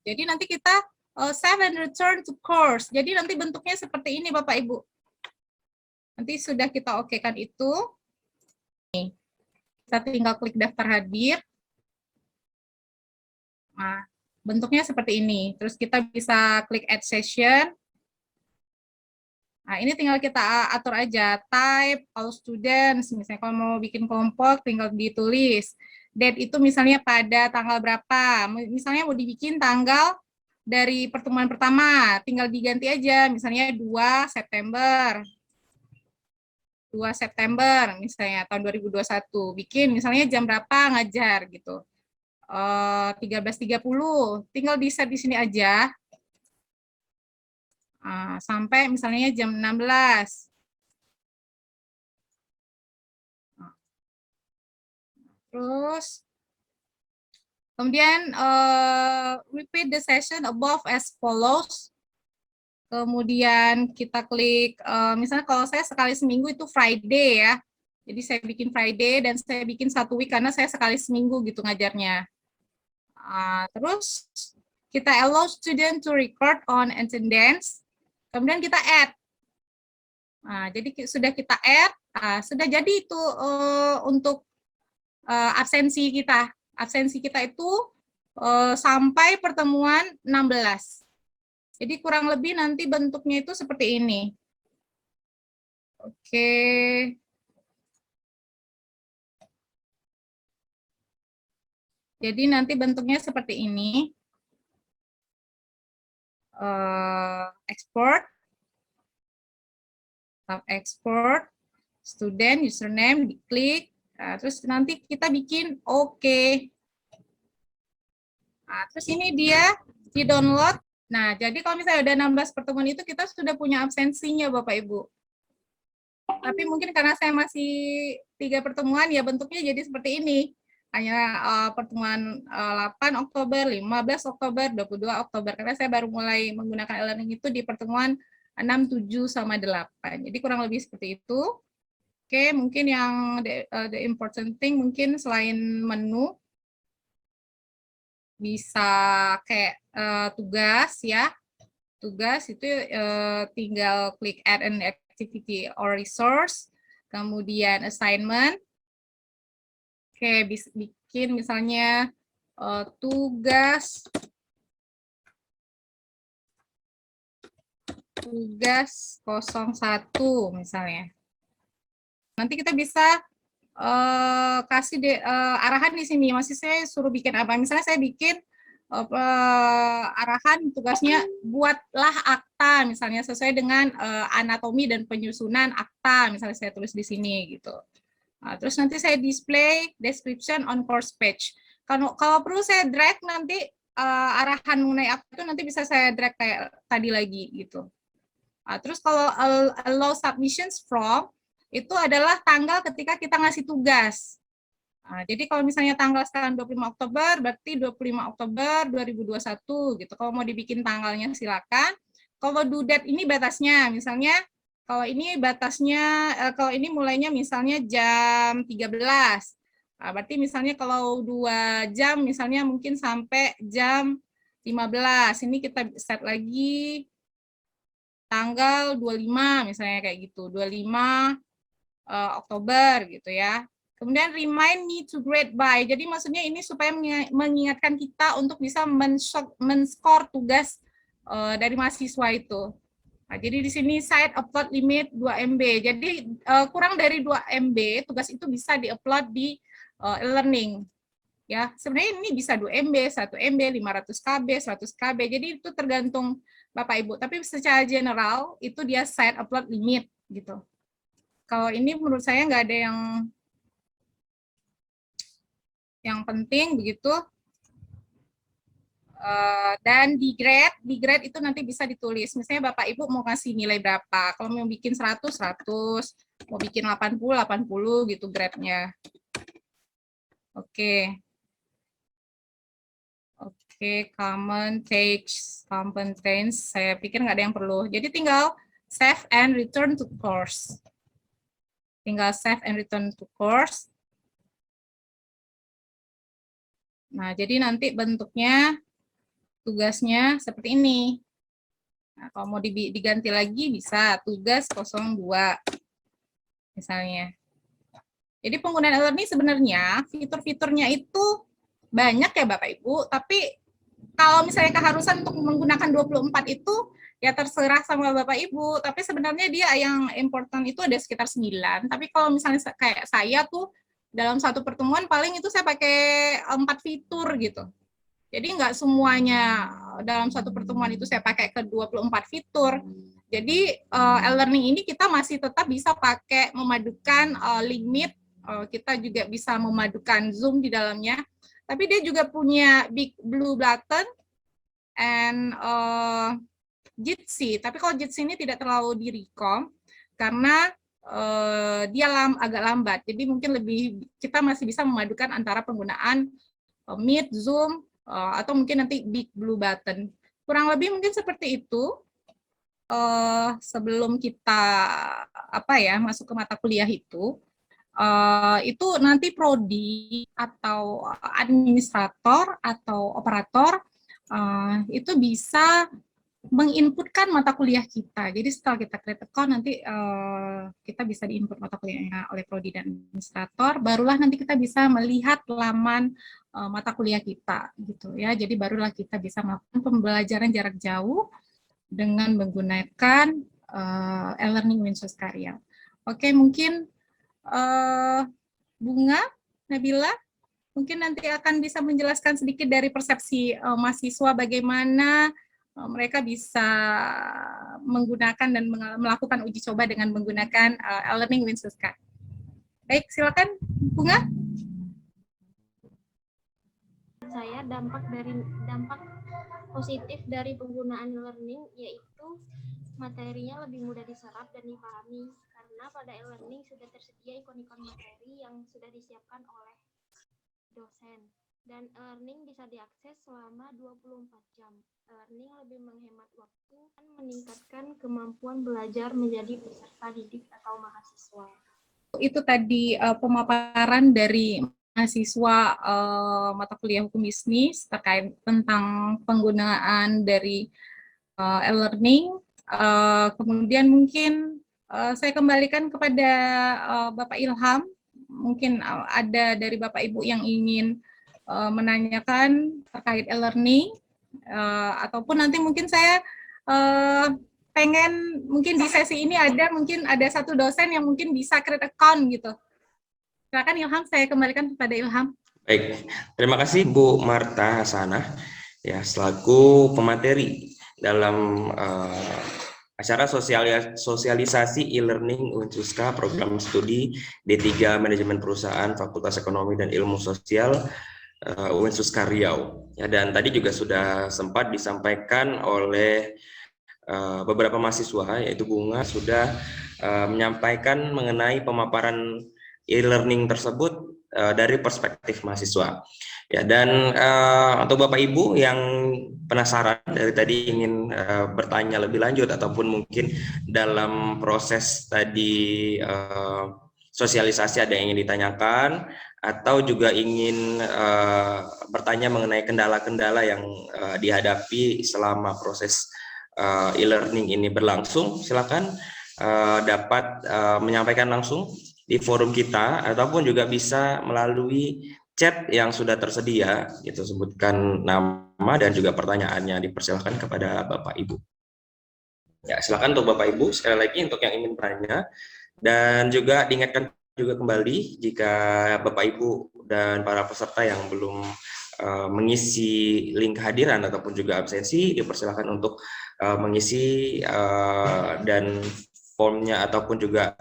Speaker 5: Jadi nanti kita save and return to course. Jadi nanti bentuknya seperti ini Bapak Ibu. Nanti sudah kita okekan itu. Kita tinggal klik daftar hadir. Nah, bentuknya seperti ini. Terus kita bisa klik add session. Nah, ini tinggal kita atur aja. Type, all students. Misalnya kalau mau bikin kelompok, tinggal ditulis. Date itu misalnya pada tanggal berapa. Misalnya mau dibikin tanggal dari pertemuan pertama, tinggal diganti aja. Misalnya 2 September. 2 September misalnya tahun 2021. Bikin misalnya jam berapa ngajar gitu. 13.30. Tinggal di-set di sini aja. Sampai misalnya jam 16. Terus kemudian repeat the session above as follows. Kemudian kita klik, misalnya kalau saya sekali seminggu itu Friday ya. Jadi saya bikin Friday dan saya bikin 1 week karena saya sekali seminggu gitu ngajarnya. Terus kita allow student to record on attendance. Kemudian kita add. Jadi sudah kita add, sudah jadi itu untuk absensi kita. Absensi kita itu sampai pertemuan 16. Jadi kurang lebih nanti bentuknya itu seperti ini. Oke. Jadi nanti bentuknya seperti ini. Export. export, student, username, diklik, terus nanti kita bikin oke. Nah, terus ini dia di download. Nah, jadi kalau misalnya ada 16 pertemuan itu kita sudah punya absensinya Bapak Ibu. Tapi mungkin karena saya masih 3 pertemuan ya bentuknya jadi seperti ini. Hanya pertemuan 8 Oktober, 15 Oktober, 22 Oktober. Karena saya baru mulai menggunakan e-learning itu di pertemuan 6, 7, sama 8. Jadi kurang lebih seperti itu. Oke, mungkin yang the important thing mungkin selain menu, bisa kayak tugas ya. Tugas itu tinggal klik add an activity or resource. Kemudian assignment. Oke, bikin misalnya tugas 01 misalnya. Nanti kita bisa kasih arahan di sini. Masih saya suruh bikin apa? Misalnya saya bikin arahan tugasnya buatlah akta misalnya sesuai dengan anatomi dan penyusunan akta. Misalnya saya tulis di sini gitu. Nah, terus nanti saya display description on course page. Kalau perlu saya drag nanti arahan mengenai akta itu nanti bisa saya drag kayak tadi lagi gitu. Nah, terus kalau allow submissions from itu adalah tanggal ketika kita ngasih tugas. Nah, jadi kalau misalnya tanggal sekarang 25 Oktober, berarti 25 Oktober 2021 gitu. Kalau mau dibikin tanggalnya silakan. Kalau due date ini batasnya, misalnya kalau ini batasnya, kalau ini mulainya misalnya jam 13. Nah, berarti misalnya kalau 2 jam, misalnya mungkin sampai jam 15. Ini kita set lagi tanggal 25 misalnya kayak gitu, 25 Oktober gitu ya. Kemudian remind me to grade by. Jadi maksudnya ini supaya mengingatkan kita untuk bisa men-score tugas dari mahasiswa itu. Nah, jadi di sini site upload limit 2 MB. Jadi kurang dari 2 MB tugas itu bisa di-upload di e-learning. Ya, sebenarnya ini bisa 2 MB, 1 MB, 500 KB, 100 KB. Jadi itu tergantung Bapak Ibu. Tapi secara general itu dia site upload limit gitu. Kalau ini menurut saya nggak ada yang penting begitu. Dan di grade itu nanti bisa ditulis. Misalnya Bapak Ibu mau kasih nilai berapa. Kalau mau bikin 100, 100. Mau bikin 80, 80 gitu grade-nya. Oke. Oke, common text, competence. Saya pikir nggak ada yang perlu. Jadi tinggal save and return to course. Tinggal save and return to course. Nah, jadi nanti bentuknya tugasnya seperti ini. Nah, kalau mau diganti lagi bisa tugas 02 misalnya. Jadi penggunaan e-learning sebenarnya fitur-fiturnya itu banyak ya Bapak Ibu, tapi kalau misalnya keharusan untuk menggunakan 24 itu ya terserah sama Bapak Ibu, tapi sebenarnya dia yang important itu ada sekitar 9. Tapi kalau misalnya kayak saya tuh dalam satu pertemuan paling itu saya pakai 4 fitur gitu. Jadi nggak semuanya dalam satu pertemuan itu saya pakai ke 24 fitur. Jadi e-learning ini kita masih tetap bisa pakai memadukan limit, kita juga bisa memadukan Zoom di dalamnya. Tapi dia juga punya Big Blue Button and Jitsi. Tapi kalau Jitsi ini tidak terlalu di-recom karena dia agak lambat. Jadi mungkin kita masih bisa memadukan antara penggunaan Meet, Zoom, atau mungkin nanti Big Blue Button. Kurang lebih mungkin seperti itu. Sebelum kita masuk ke mata kuliah itu nanti prodi atau administrator atau operator itu bisa menginputkan mata kuliah kita. Jadi setelah kita create account nanti kita bisa diinput mata kuliahnya oleh prodi dan administrator, barulah nanti kita bisa melihat laman mata kuliah kita gitu ya. Jadi barulah kita bisa melakukan pembelajaran jarak jauh dengan menggunakan e-learning Winsource Karya. Oke, mungkin Bunga, Nabila, mungkin nanti akan bisa menjelaskan sedikit dari persepsi mahasiswa bagaimana mereka bisa menggunakan dan melakukan uji coba dengan menggunakan e-learning Winsuska. Baik, silakan Bunga.
Speaker 6: Saya dampak positif dari penggunaan e-learning yaitu materinya lebih mudah diserap dan dipahami karena pada e-learning sudah tersedia ikon-ikon materi yang sudah disiapkan oleh dosen dan e-learning bisa diakses selama 24 jam. E-learning lebih menghemat waktu dan meningkatkan kemampuan belajar menjadi peserta didik atau mahasiswa.
Speaker 5: Itu tadi pemaparan dari mahasiswa mata kuliah hukum bisnis terkait tentang penggunaan dari e-learning. Kemudian mungkin saya kembalikan kepada Bapak Ilham. Mungkin ada dari Bapak Ibu yang ingin menanyakan terkait e-learning, ataupun nanti mungkin saya pengen mungkin di sesi ini mungkin ada satu dosen yang mungkin bisa create account gitu. Silakan Ilham, saya kembalikan kepada Ilham.
Speaker 1: Baik, terima kasih Bu Marta Hasanah ya selaku pemateri dalam acara sosialisasi e-learning Winsuska program studi D3 Manajemen Perusahaan Fakultas Ekonomi dan Ilmu Sosial Winsuska Riau. Ya, dan tadi juga sudah sempat disampaikan oleh beberapa mahasiswa, yaitu Bunga sudah menyampaikan mengenai pemaparan e-learning tersebut dari perspektif mahasiswa. Ya, dan untuk Bapak Ibu yang penasaran dari tadi ingin bertanya lebih lanjut ataupun mungkin dalam proses tadi sosialisasi ada yang ingin ditanyakan atau juga ingin bertanya mengenai kendala-kendala yang dihadapi selama proses e-learning ini berlangsung, silakan dapat menyampaikan langsung di forum kita ataupun juga bisa melalui chat yang sudah tersedia, gitu, sebutkan nama dan juga pertanyaannya, dipersilakan kepada Bapak Ibu. Ya, silakan untuk Bapak Ibu sekali lagi untuk yang ingin bertanya, dan juga diingatkan juga kembali jika Bapak Ibu dan para peserta yang belum mengisi link kehadiran ataupun juga absensi, dipersilakan untuk mengisi dan formnya ataupun juga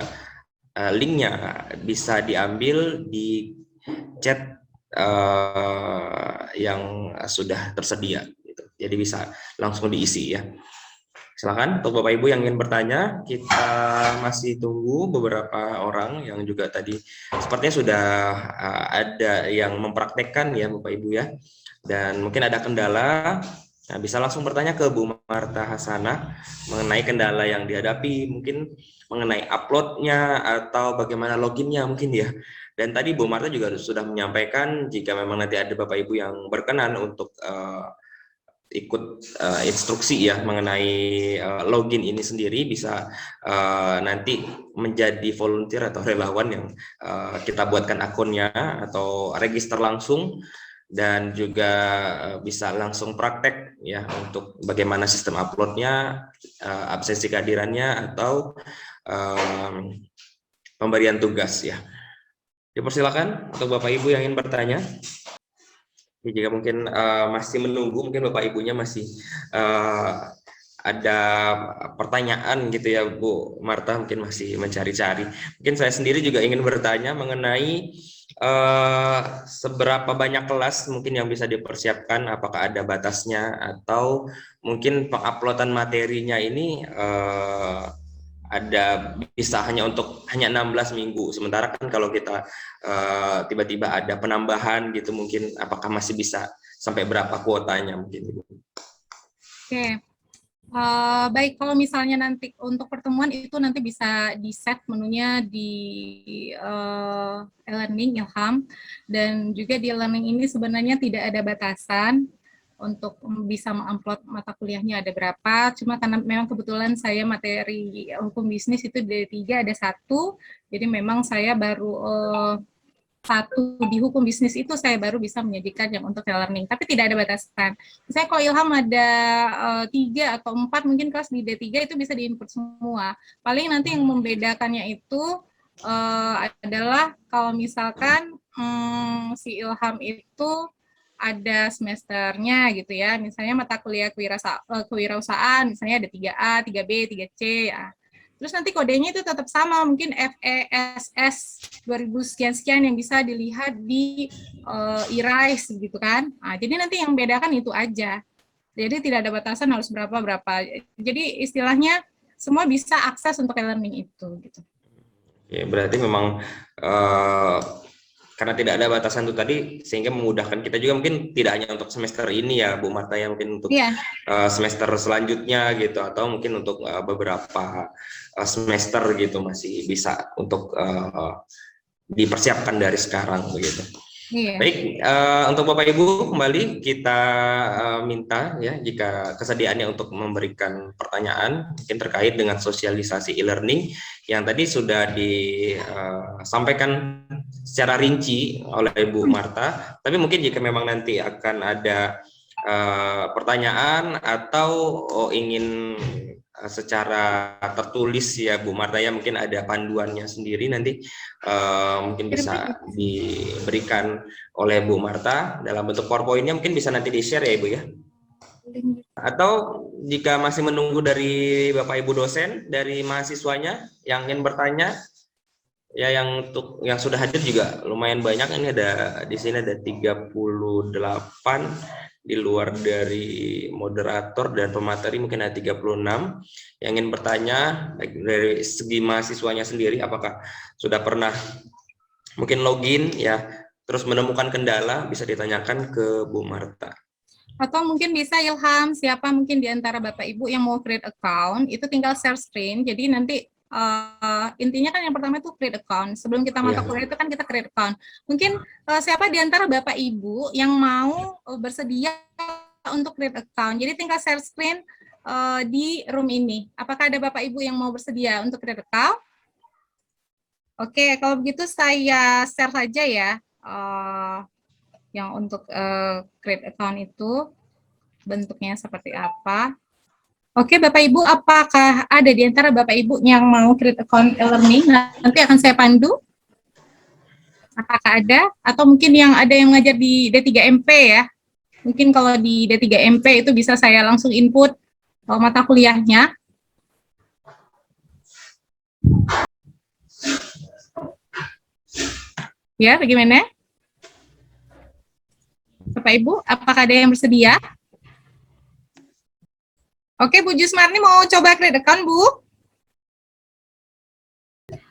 Speaker 1: linknya bisa diambil di chat yang sudah tersedia gitu. Jadi bisa langsung diisi ya. Silakan untuk Bapak Ibu yang ingin bertanya, kita masih tunggu beberapa orang yang juga tadi sepertinya sudah ada yang mempraktekkan ya Bapak Ibu ya. Dan mungkin ada kendala, nah bisa langsung bertanya ke Bu Marta Hasanah mengenai kendala yang dihadapi, mungkin mengenai uploadnya atau bagaimana loginnya mungkin ya. Dan tadi Bu Marta juga sudah menyampaikan jika memang nanti ada Bapak Ibu yang berkenan untuk ikut instruksi ya mengenai login ini sendiri, bisa nanti menjadi volunteer atau relawan yang kita buatkan akunnya atau register langsung, dan juga bisa langsung praktek ya untuk bagaimana sistem uploadnya, absensi kehadirannya atau pemberian tugas ya. Dipersilakan untuk Bapak Ibu yang ingin bertanya. Ya, jika mungkin masih menunggu, mungkin Bapak Ibunya masih ada pertanyaan gitu ya Bu Marta, mungkin masih mencari-cari. Mungkin saya sendiri juga ingin bertanya mengenai seberapa banyak kelas mungkin yang bisa dipersiapkan, apakah ada batasnya atau mungkin penguploadan materinya ini ada bisa hanya 16 minggu, sementara kan kalau kita tiba-tiba ada penambahan gitu, mungkin apakah masih bisa sampai berapa kuotanya mungkin.
Speaker 5: Oke. Baik, kalau misalnya nanti untuk pertemuan itu nanti bisa di-set menunya di e-learning Ilham, dan juga di e-learning ini sebenarnya tidak ada batasan untuk bisa mengupload mata kuliahnya ada berapa, cuma karena memang kebetulan saya materi hukum bisnis itu D3 ada 1, jadi memang saya baru 1 di hukum bisnis itu saya baru bisa menyajikan yang untuk e-learning, tapi tidak ada batasan. Misalnya kalau Ilham ada 3 atau 4 mungkin kelas di D3 itu bisa di-input semua. Paling nanti yang membedakannya itu adalah kalau misalkan si Ilham itu ada semesternya gitu ya. Misalnya mata kuliah kewirausahaan, misalnya ada 3A, 3B, 3C ya. Terus nanti kodenya itu tetap sama, mungkin FESS 2000 sekian-sekian yang bisa dilihat di IRISE gitu kan. Nah, jadi nanti yang bedakan itu aja. Jadi tidak ada batasan harus berapa. Jadi istilahnya semua bisa akses untuk e-learning itu gitu.
Speaker 1: Ya, berarti memang karena tidak ada batasan itu tadi, sehingga memudahkan kita juga mungkin tidak hanya untuk semester ini ya Bu Marta ya, mungkin untuk semester selanjutnya gitu, atau mungkin untuk beberapa semester gitu masih bisa untuk dipersiapkan dari sekarang begitu.
Speaker 5: Iya.
Speaker 1: Baik, untuk Bapak Ibu kembali kita minta ya jika kesediaannya untuk memberikan pertanyaan mungkin terkait dengan sosialisasi e-learning yang tadi sudah disampaikan secara rinci oleh Bu Marta, tapi mungkin jika memang nanti akan ada pertanyaan atau ingin secara tertulis ya Bu Marta ya, mungkin ada panduannya sendiri nanti mungkin bisa diberikan oleh Bu Marta dalam bentuk PowerPoint-nya, mungkin bisa nanti di-share ya Ibu ya. Atau jika masih menunggu dari Bapak Ibu dosen, dari mahasiswanya yang ingin bertanya ya, yang sudah hadir juga lumayan banyak, ini ada di sini ada 38 di luar dari moderator dan pemateri, mungkin ada 36 yang ingin bertanya. Baik dari segi mahasiswanya sendiri, apakah sudah pernah mungkin login ya terus menemukan kendala, bisa ditanyakan ke Bu Marta.
Speaker 5: Atau mungkin bisa Ilham, siapa mungkin di antara Bapak Ibu yang mau create account, itu tinggal share screen. Jadi nanti intinya kan yang pertama itu create account. Sebelum kita mata kuliah itu kan kita create account. Mungkin siapa di antara Bapak Ibu yang mau bersedia untuk create account. Jadi tinggal share screen di room ini. Apakah ada Bapak Ibu yang mau bersedia untuk create account? Oke, kalau begitu saya share saja ya. Yang untuk create account itu bentuknya seperti apa. Oke, Bapak Ibu, apakah ada di antara Bapak Ibu yang mau create account e-learning? Nanti akan saya pandu. Apakah ada? Atau mungkin yang ada yang ngajar di D3MP ya? Mungkin kalau di D3MP itu bisa saya langsung input mata kuliahnya. Ya, bagaimana? Bapak Ibu, apakah ada yang bersedia? Oke, Bu Jusmarni mau coba create account, Bu?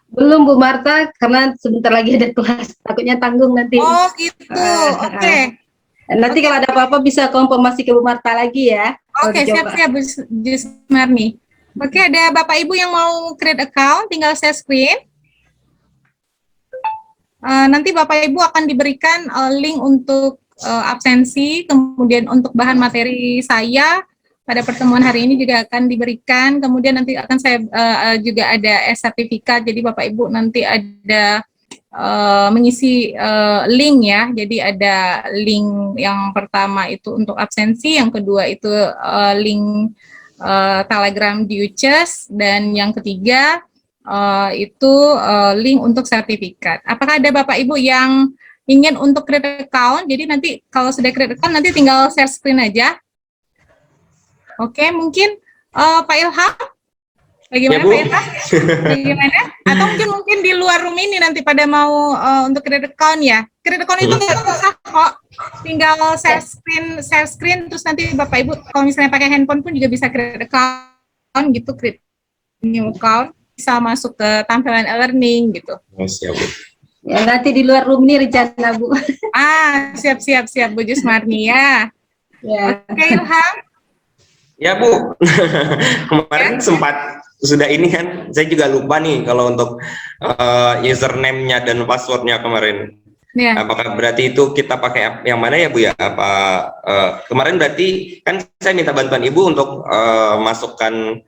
Speaker 7: Belum, Bu Marta, karena sebentar lagi ada kelas. Takutnya tanggung nanti.
Speaker 5: Oh, gitu. Oke.
Speaker 7: Nanti kalau ada apa-apa bisa konfirmasi ke Bu Marta lagi ya.
Speaker 5: Oke, siap-siap Bu Jusmarni. Oke, ada Bapak Ibu yang mau create account, tinggal share screen. Nanti Bapak Ibu akan diberikan link untuk absensi, kemudian untuk bahan materi saya pada pertemuan hari ini juga akan diberikan, kemudian nanti akan saya juga ada sertifikat, jadi Bapak Ibu nanti ada mengisi link ya, jadi ada link yang pertama itu untuk absensi, yang kedua itu link Telegram di UCHES, dan yang ketiga itu link untuk sertifikat. Apakah ada Bapak Ibu yang ingin untuk create account? Jadi nanti kalau sudah create account nanti tinggal share screen aja. Oke, mungkin Pak Ilham, bagaimana ya, Pak Ilham? Bagaimana? Atau mungkin di luar room ini nanti pada mau untuk create account ya? Create account itu nggak susah kok, tinggal share screen, terus nanti Bapak Ibu kalau misalnya pakai handphone pun juga bisa create account gitu, create new account, bisa masuk ke tampilan e-learning gitu.
Speaker 1: Oh, siap, Bu.
Speaker 7: Ya, nanti di luar room ini rencana, Bu.
Speaker 5: Siap Bu Jusmarni ya. Oke, Ilham.
Speaker 1: Ya Bu, kemarin sempat sudah ini kan, saya juga lupa nih kalau untuk username-nya dan password-nya kemarin. Ya. Apakah berarti itu kita pakai yang mana ya Bu ya? Apa kemarin berarti kan saya minta bantuan Ibu untuk masukkan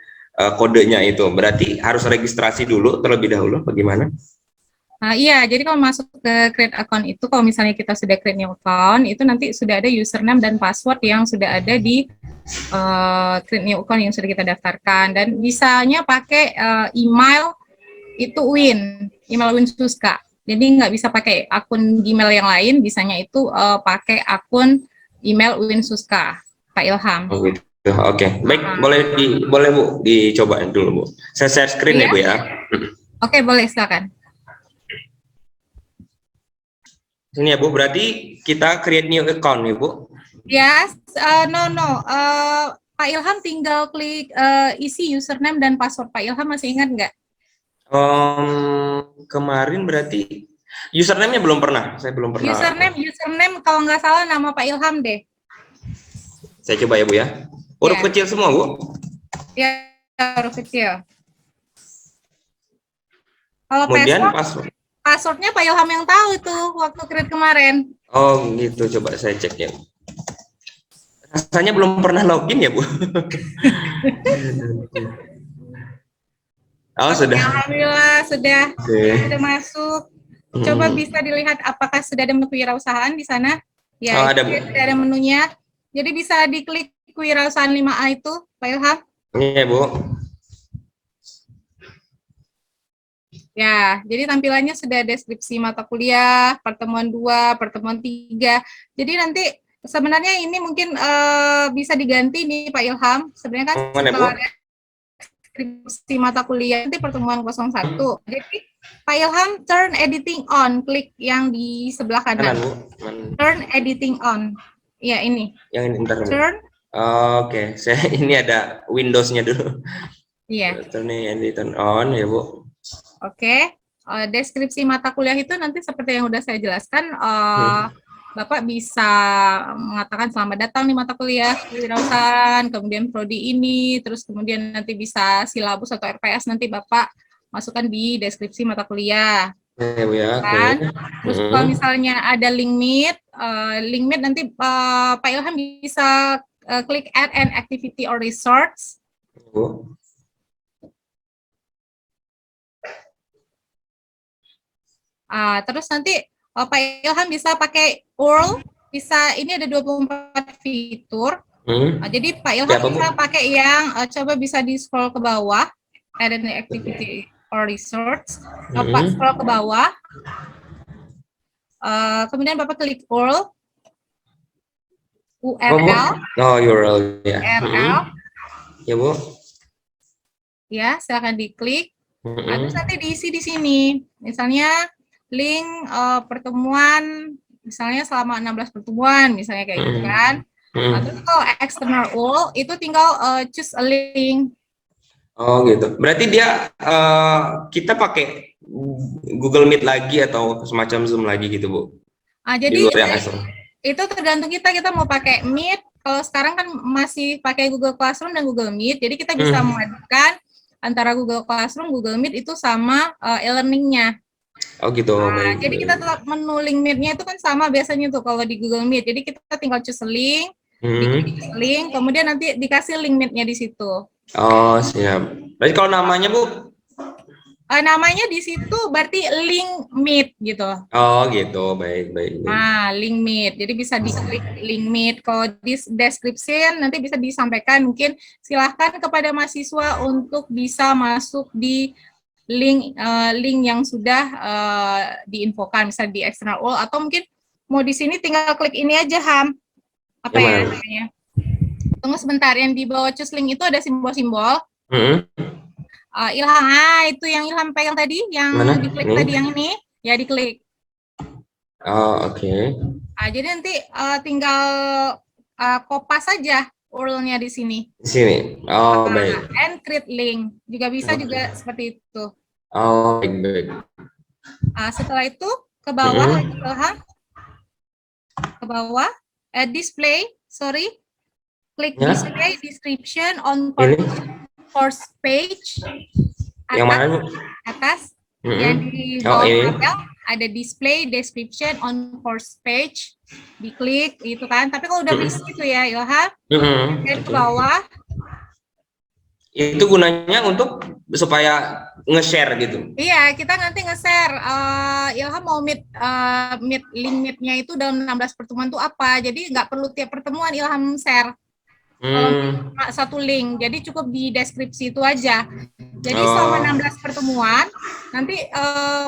Speaker 1: kodenya itu, berarti harus registrasi dulu terlebih dahulu, bagaimana?
Speaker 5: Iya, jadi kalau masuk ke create account itu, kalau misalnya kita sudah create new account, itu nanti sudah ada username dan password yang sudah ada di create new account yang sudah kita daftarkan, dan bisanya pakai email itu email Winsuska. Jadi nggak bisa pakai akun Gmail yang lain, bisanya itu pakai akun email UIN Suska, Pak Ilham.
Speaker 1: Oh gitu. Oke, baik, boleh Bu dicoba dulu Bu. Saya share screen ya
Speaker 5: Iya.
Speaker 1: Bu ya.
Speaker 5: Oke, boleh silakan.
Speaker 1: Sini ya Bu, berarti kita create new account ya Bu.
Speaker 5: Yes, Pak Ilham tinggal klik isi username dan password. Pak Ilham masih ingat nggak?
Speaker 1: Kemarin berarti username-nya belum pernah, saya belum pernah.
Speaker 5: Username kalau nggak salah nama Pak Ilham deh.
Speaker 1: Saya coba ya Bu ya. Huruf
Speaker 5: Ya.
Speaker 1: kecil semua Bu.
Speaker 5: Ya, huruf kecil. Kalau
Speaker 1: Kemudian
Speaker 5: passwordnya Pak Ilham yang tahu itu waktu create kemarin.
Speaker 1: Oh gitu, coba saya cek ya. Rasanya belum pernah login ya Bu. Oh sudah.
Speaker 5: Alhamdulillah sudah masuk. Coba
Speaker 1: Hmm.
Speaker 5: bisa dilihat apakah sudah ada menu kewirausahaan di sana. Ya,
Speaker 1: Oh, ada, Bu.
Speaker 5: sudah ada menunya. Jadi bisa diklik kewirausahaan 5A itu, Pak Ilham.
Speaker 1: Iya Bu.
Speaker 5: Ya, jadi tampilannya sudah deskripsi mata kuliah, pertemuan 2, pertemuan 3. Jadi nanti sebenarnya ini mungkin bisa diganti nih Pak Ilham. Sebenarnya kan
Speaker 1: Mana, Bu?
Speaker 5: setelah deskripsi mata kuliah nanti pertemuan 01. Jadi Pak Ilham turn editing on, klik yang di sebelah
Speaker 1: Kanan
Speaker 5: kanan.
Speaker 1: Bu. Mana?
Speaker 5: Turn editing on. Ya, ini.
Speaker 1: Yang ini ntar Bu.
Speaker 5: Turn.
Speaker 1: Oke, saya ini ada Windows-nya dulu.
Speaker 5: Iya.
Speaker 1: Turn on ya Bu.
Speaker 5: Oke. Deskripsi mata kuliah itu nanti seperti yang udah saya jelaskan, Bapak bisa mengatakan selamat datang di mata kuliah kewirausahaan, kemudian prodi ini, terus kemudian nanti bisa silabus atau RPS nanti Bapak masukkan di deskripsi mata kuliah.
Speaker 1: Ya Bu ya.
Speaker 5: Kan?
Speaker 1: Oke.
Speaker 5: Terus kalau misalnya ada link meet nanti Pak Ilham bisa klik add an activity or resource.
Speaker 1: Bu.
Speaker 5: Terus nanti Pak Ilham bisa pakai URL, bisa ini ada 24 fitur. Jadi Pak Ilham
Speaker 1: Siapa, Bu?
Speaker 5: bisa pakai yang coba bisa di scroll ke bawah, add an activity or resource. Bapak scroll ke bawah. Kemudian Bapak klik URL.
Speaker 1: Oh, URL ya.
Speaker 5: URL.
Speaker 1: Ya Bu.
Speaker 5: Ya, silakan diklik. Terus nanti diisi di sini. Misalnya link pertemuan, misalnya selama 16 pertemuan, misalnya kayak gitu kan. Terus kalau external URL itu tinggal choose a link.
Speaker 1: Oh gitu. Berarti dia kita pakai Google Meet lagi atau semacam Zoom lagi gitu Bu?
Speaker 5: Jadi
Speaker 1: Di luar yang asal.
Speaker 5: itu tergantung kita mau pakai Meet. Kalau sekarang kan masih pakai Google Classroom dan Google Meet, jadi kita bisa memadukan antara Google Classroom, Google Meet itu sama e-learning-nya.
Speaker 1: Oh gitu. Baik,
Speaker 5: Jadi kita tetap menu link Meet-nya itu kan sama biasanya tuh kalau di Google Meet. Jadi kita tinggal choose link, diklik link, kemudian nanti dikasih link Meet-nya di situ.
Speaker 1: Oh siap. Berarti kalau namanya Bu?
Speaker 5: Namanya di situ berarti link Meet gitu.
Speaker 1: Oh gitu. Baik.
Speaker 5: Link Meet. Jadi bisa diklik link Meet. Kalau di description nanti bisa disampaikan, mungkin silahkan kepada mahasiswa untuk bisa masuk di link yang sudah diinfokan, misalnya di external URL, atau mungkin mau di sini tinggal klik ini aja Ham. Apa ya namanya? Tunggu sebentar, yang di bawah choose link itu ada simbol-simbol. Ilham, itu yang Ilham pegang tadi, yang diklik tadi yang ini, ya diklik.
Speaker 1: Oh oke.
Speaker 5: Jadi nanti tinggal kopas saja URL-nya di sini.
Speaker 1: Di sini. Oh baik.
Speaker 5: And create link juga bisa juga seperti itu.
Speaker 1: Oh baik.
Speaker 5: Setelah itu ke bawah lagi Ilham. Ke bawah, klik display description on course page.
Speaker 1: Yang mana?
Speaker 5: Atas. Yang di bawah tabel ada display description on course page. Diklik itu kan. Tapi kalau udah bisa itu ya Ilham. Dan ke bawah.
Speaker 1: Itu gunanya untuk supaya nge-share gitu.
Speaker 5: Iya, kita nanti nge-share. Ilham mau link meet-nya itu dalam 16 pertemuan itu apa. Jadi nggak perlu tiap pertemuan Ilham share. Satu link, jadi cukup di deskripsi itu aja. Jadi selama 16 pertemuan, nanti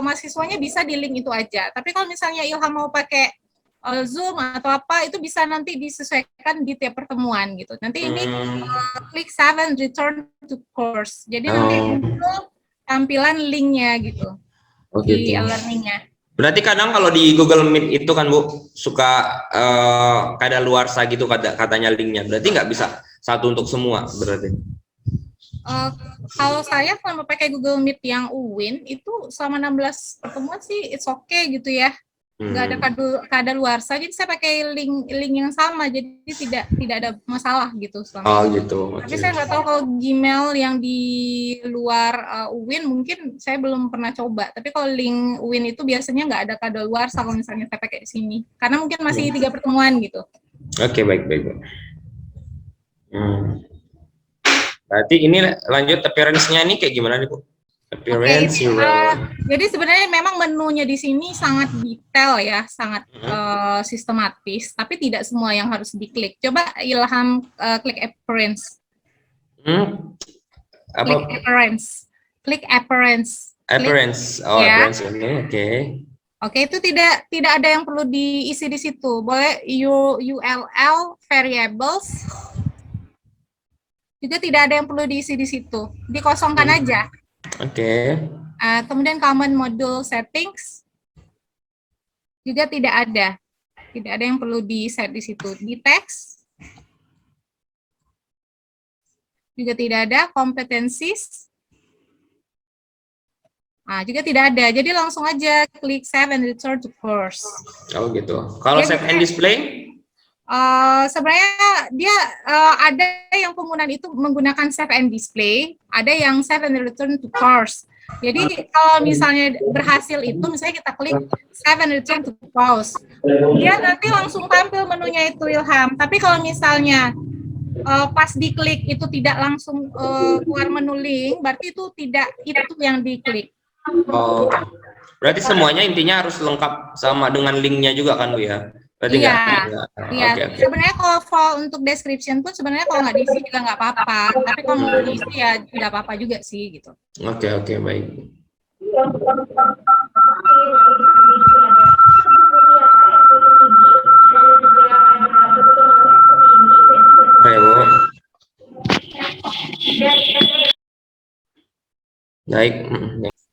Speaker 5: mahasiswanya bisa di link itu aja. Tapi kalau misalnya Ilham mau pakai Zoom atau apa, itu bisa nanti disesuaikan di tiap pertemuan gitu. Nanti ini klik save and return to course. Jadi nanti muncul tampilan linknya gitu di
Speaker 1: gitu.
Speaker 5: e-learningnya.
Speaker 1: Berarti kadang kalau di Google Meet itu kan Bu suka kadaluarsa gitu katanya linknya. Berarti nggak bisa satu untuk semua berarti.
Speaker 5: Kalau saya selama pakai Google Meet yang UIN itu selama 16 pertemuan sih it's okay gitu ya. Nggak ada kadaluarsa, jadi saya pakai link yang sama, jadi tidak ada masalah gitu selama ini.
Speaker 1: Gitu.
Speaker 5: Tapi saya nggak tahu kalau Gmail yang di luar UIN mungkin saya belum pernah coba. Tapi kalau link UIN itu biasanya nggak ada kadaluarsa kalau misalnya saya pakai di sini, karena mungkin masih 3 pertemuan gitu.
Speaker 1: Oke, baik. Berarti ini lanjut appearance-nya ini kayak gimana nih Bu? Appearance,
Speaker 5: jadi sebenarnya memang menunya di sini sangat detail ya, sangat sistematis, tapi tidak semua yang harus diklik. Coba Ilham klik appearance. Klik appearance. Appearance
Speaker 1: ini, oke.
Speaker 5: Oke, itu tidak ada yang perlu diisi di situ. Boleh URL variables. Juga tidak ada yang perlu diisi di situ. Dikosongkan aja.
Speaker 1: Oke.
Speaker 5: Kemudian common module settings juga tidak ada yang perlu di set di situ. Di teks juga tidak ada. Competencies juga tidak ada. Jadi langsung aja klik save and return to course.
Speaker 1: Oh gitu. Kalau save and display?
Speaker 5: Sebenarnya dia ada yang penggunaan itu menggunakan save and display, ada yang save and return to course. Jadi kalau misalnya berhasil itu, misalnya kita klik save and return to course, dia nanti langsung tampil menunya itu Ilham. Tapi kalau misalnya pas diklik itu tidak langsung keluar menu link, berarti itu tidak itu yang diklik.
Speaker 1: Oh, berarti semuanya intinya harus lengkap sama dengan linknya juga kan Bu ya?
Speaker 5: Iya. Okay. Sebenarnya kalau file untuk description pun sebenarnya kalau nggak diisi juga nggak apa-apa. Tapi kalau mau diisi ya tidak apa-apa juga sih gitu.
Speaker 1: Oke, baik. Baik.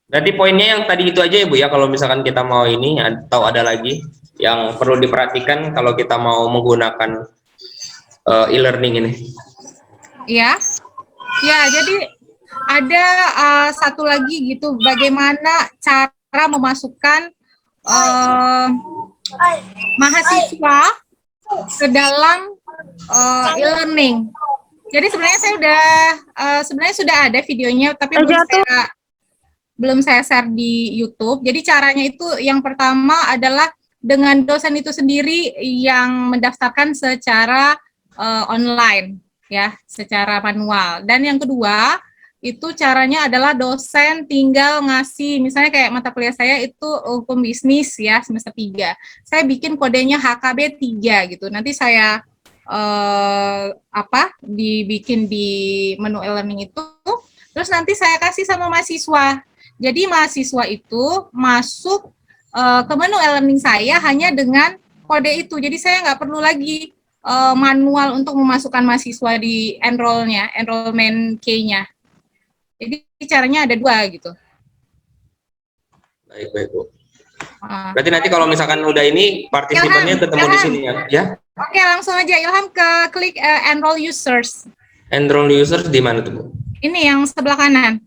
Speaker 1: Berarti poinnya yang tadi itu aja ya Bu ya, kalau misalkan kita mau ini atau ada lagi yang perlu diperhatikan kalau kita mau menggunakan e-learning ini.
Speaker 5: Ya, jadi ada satu lagi gitu, bagaimana cara memasukkan mahasiswa ke dalam e-learning. Jadi sebenarnya saya sudah ada videonya, tapi belum saya share di YouTube. Jadi caranya itu yang pertama adalah dengan dosen itu sendiri yang mendaftarkan secara online ya, secara manual. Dan yang kedua itu caranya adalah dosen tinggal ngasih, misalnya kayak mata kuliah saya itu hukum bisnis ya, semester 3. Saya bikin kodenya HKB 3 gitu. Nanti saya dibikin di menu e-learning itu, terus nanti saya kasih sama mahasiswa. Jadi mahasiswa itu masuk ke menu e-learning saya hanya dengan kode itu. Jadi saya nggak perlu lagi manual untuk memasukkan mahasiswa di enrollment key-nya. Jadi caranya ada 2 gitu.
Speaker 1: Baik Bu. Berarti nanti kalau misalkan udah ini partisipannya ketemu di sini ya?
Speaker 5: Oke, langsung aja Ilham klik enroll users.
Speaker 1: Enroll users di mana tuh Bu?
Speaker 5: Ini yang sebelah kanan.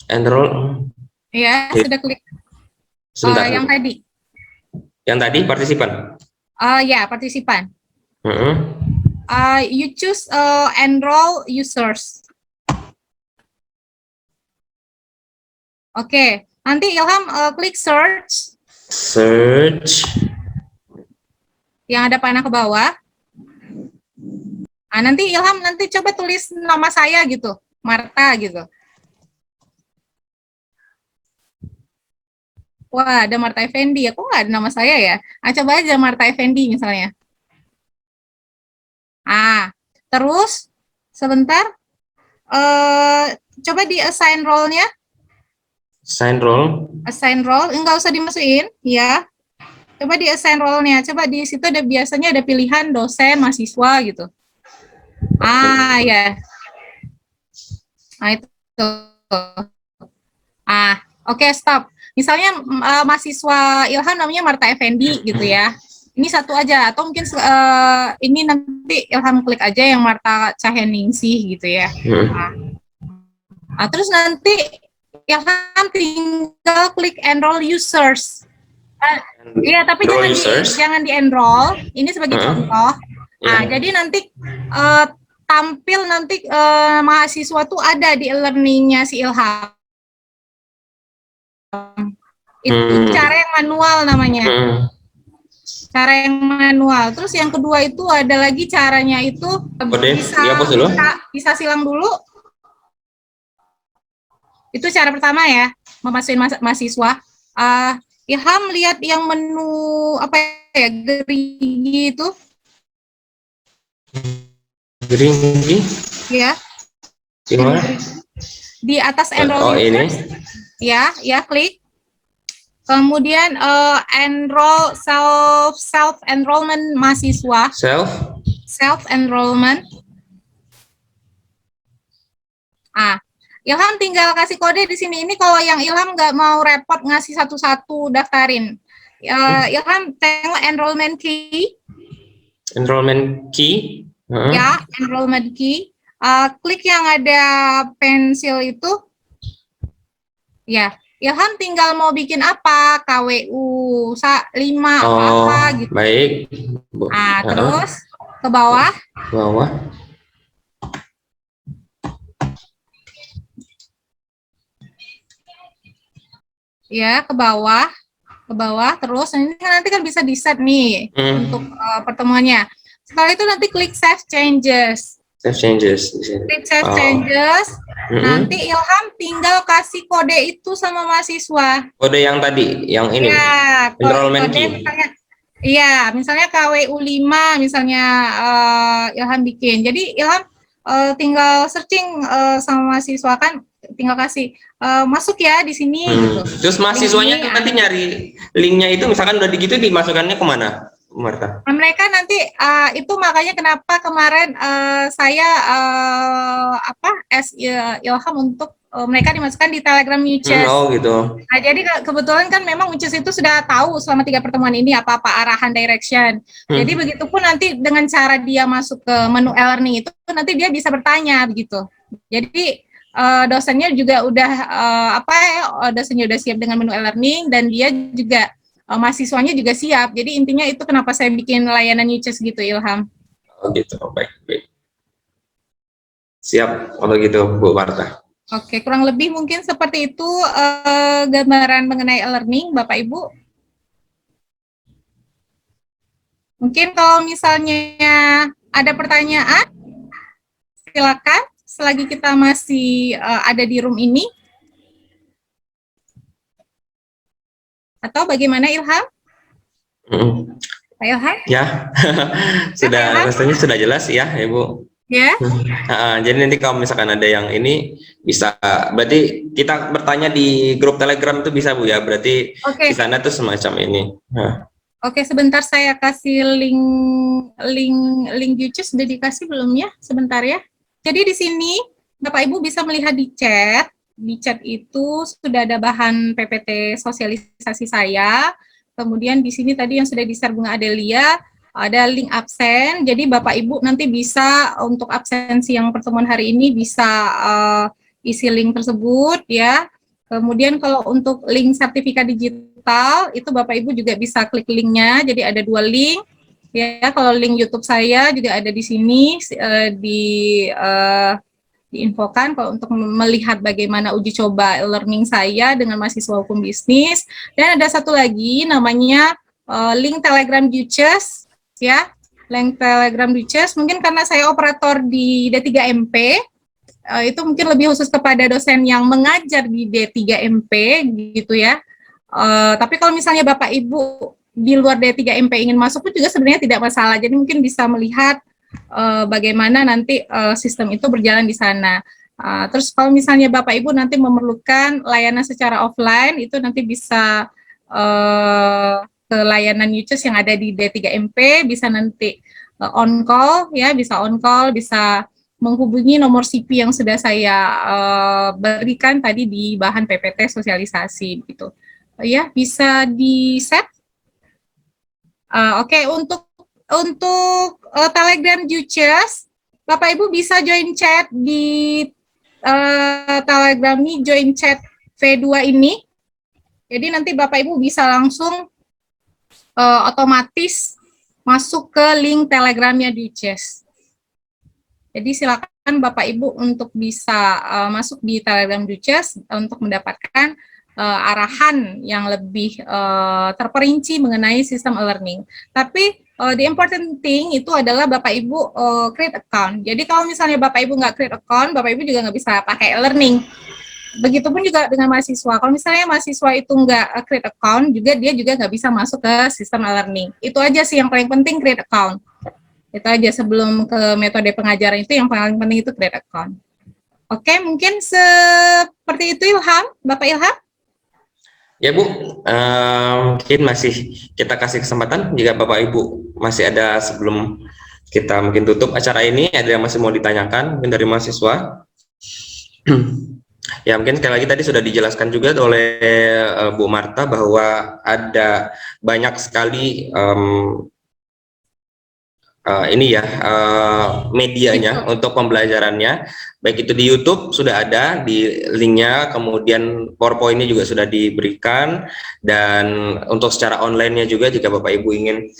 Speaker 1: Enroll.
Speaker 5: Ya, sudah klik.
Speaker 1: Sebentar.
Speaker 5: Yang tadi.
Speaker 1: Yang tadi partisipan.
Speaker 5: Ya, partisipan. You choose enroll users. Oke, nanti Ilham klik search. Yang ada panah ke bawah. Nanti Ilham coba tulis nama saya gitu, Marta gitu. Wah, ada Marta Effendi. Kok nggak ada nama saya ya? Coba aja Marta Effendi misalnya. Terus sebentar. Coba di assign role-nya.
Speaker 1: Assign role.
Speaker 5: Enggak usah dimasukin, ya. Coba di assign role-nya, coba di situ ada biasanya ada pilihan dosen, mahasiswa gitu. Ya. Nah, itu. Oke, stop. Misalnya mahasiswa Ilham namanya Marta Effendi gitu ya. Ini satu aja, atau mungkin ini nanti Ilham klik aja yang Marta Cahyaningsih gitu ya. Terus nanti Ilham tinggal klik enroll users. Iya, tapi jangan di enroll. Ini sebagai contoh. Jadi nanti tampil nanti mahasiswa tuh ada di e-learning-nya si Ilham. Itu cara yang manual namanya. Cara yang manual. Terus yang kedua itu ada lagi caranya itu bisa silang dulu. Itu cara pertama ya, memasukin mahasiswa. Ilham lihat yang menu apa ya, gerigi itu.
Speaker 1: Gerigi?
Speaker 5: Ya.
Speaker 1: Gimana?
Speaker 5: Di atas enroll
Speaker 1: ini.
Speaker 5: Ya, klik. Kemudian enroll self enrollment mahasiswa. Self enrollment. Ilham tinggal kasih kode di sini. Ini kalau yang Ilham nggak mau repot ngasih satu-satu daftarin. Ilham tengok enrollment key.
Speaker 1: Enrollment key.
Speaker 5: Ya, enrollment key. Klik yang ada pensil itu. Ya, Ilham tinggal mau bikin apa? KWU 5 apa gitu.
Speaker 1: Baik.
Speaker 5: Terus ke bawah. Ya, ke bawah terus ini nanti kan bisa di set nih untuk pertemuannya. Setelah itu nanti klik save changes. Klik save changes. Nanti Ilham tinggal kasih kode itu sama mahasiswa.
Speaker 1: Kode yang tadi, yang ini.
Speaker 5: Ya,
Speaker 1: enrollment key.
Speaker 5: Misalnya KWU 5 misalnya Ilham bikin. Jadi Ilham tinggal searching sama mahasiswa kan, tinggal kasih masuk ya di sini gitu.
Speaker 1: Terus mahasiswanya tuh nanti nyari linknya itu misalkan udah gitu dimasukkannya kemana, Marta?
Speaker 5: Mereka nanti itu makanya kenapa kemarin saya Ilham untuk mereka dimasukkan di Telegram Uces.
Speaker 1: Gitu.
Speaker 5: Nah, jadi kebetulan kan memang Uces itu sudah tahu selama 3 pertemuan ini apa-apa arahan direction. Jadi begitupun nanti dengan cara dia masuk ke menu e-learning itu nanti dia bisa bertanya begitu. Jadi dosennya juga udah dosennya udah siap dengan menu e-learning dan dia juga mahasiswanya juga siap. Jadi intinya itu kenapa saya bikin layanan Uces gitu, Ilham.
Speaker 1: Gitu, baik. Siap kalau gitu, Bu Marta.
Speaker 5: Oke, kurang lebih mungkin seperti itu gambaran mengenai e-learning, Bapak Ibu. Mungkin kalau misalnya ada pertanyaan, silakan selagi kita masih ada di room ini. Atau bagaimana, Ilham? Pak Ilham?
Speaker 1: Ya, rasanya sudah jelas ya, Ibu.
Speaker 5: Ya.
Speaker 1: Jadi nanti kalau misalkan ada yang ini bisa, berarti kita bertanya di grup Telegram itu bisa, Bu ya. Berarti di sana tuh semacam ini.
Speaker 5: Oke, sebentar saya kasih link Uces sudah dikasih belum ya? Sebentar ya. Jadi di sini Bapak Ibu bisa melihat di chat. Di chat itu sudah ada bahan PPT sosialisasi saya. Kemudian di sini tadi yang sudah di-share Bunga Adelia, ada link absen. Jadi Bapak Ibu nanti bisa untuk absensi yang pertemuan hari ini bisa isi link tersebut ya. Kemudian kalau untuk link sertifikat digital itu Bapak Ibu juga bisa klik linknya. Jadi ada 2 link ya. Kalau link YouTube saya juga ada di sini diinfokan kalau untuk melihat bagaimana uji coba e-learning saya dengan mahasiswa hukum bisnis. Dan ada satu lagi namanya link Telegram Uces ya, link Telegram Uces. Mungkin karena saya operator di D3MP, itu mungkin lebih khusus kepada dosen yang mengajar di D3MP gitu ya. Tapi kalau misalnya Bapak Ibu di luar D3MP ingin masuk pun juga sebenarnya tidak masalah. Jadi mungkin bisa melihat bagaimana nanti sistem itu berjalan di sana. Terus kalau misalnya Bapak Ibu nanti memerlukan layanan secara offline, itu nanti bisa ke ke layanan UCES yang ada di D3MP, bisa nanti on call ya, bisa menghubungi nomor CP yang sudah saya berikan tadi di bahan PPT sosialisasi gitu. Ya, bisa di-set. Oke, untuk Telegram UCES, Bapak Ibu bisa join chat di Telegram ini, join chat V2 ini. Jadi nanti Bapak Ibu bisa langsung otomatis masuk ke link Telegramnya di UCES. Jadi silakan Bapak Ibu untuk bisa masuk di Telegram UCES untuk mendapatkan arahan yang lebih terperinci mengenai sistem e-learning. Tapi the important thing itu adalah Bapak Ibu create account. Jadi kalau misalnya Bapak Ibu nggak create account, Bapak Ibu juga nggak bisa pakai e-learning. Begitupun juga dengan mahasiswa. Kalau misalnya mahasiswa itu nggak create account, dia juga nggak bisa masuk ke sistem e-learning. Itu aja sih yang paling penting, create account. Itu aja sebelum ke metode pengajaran itu yang paling penting itu create account. Oke, mungkin seperti itu Ilham, Bapak Ilham.
Speaker 1: Ya Bu, mungkin masih kita kasih kesempatan jika Bapak Ibu masih ada sebelum kita mungkin tutup acara ini, ada yang masih mau ditanyakan mungkin dari mahasiswa. Ya mungkin sekali lagi tadi sudah dijelaskan juga oleh Bu Marta bahwa ada banyak sekali medianya untuk pembelajarannya, baik itu di YouTube sudah ada di linknya, kemudian PowerPoint-nya juga sudah diberikan, dan untuk secara online-nya juga jika Bapak Ibu ingin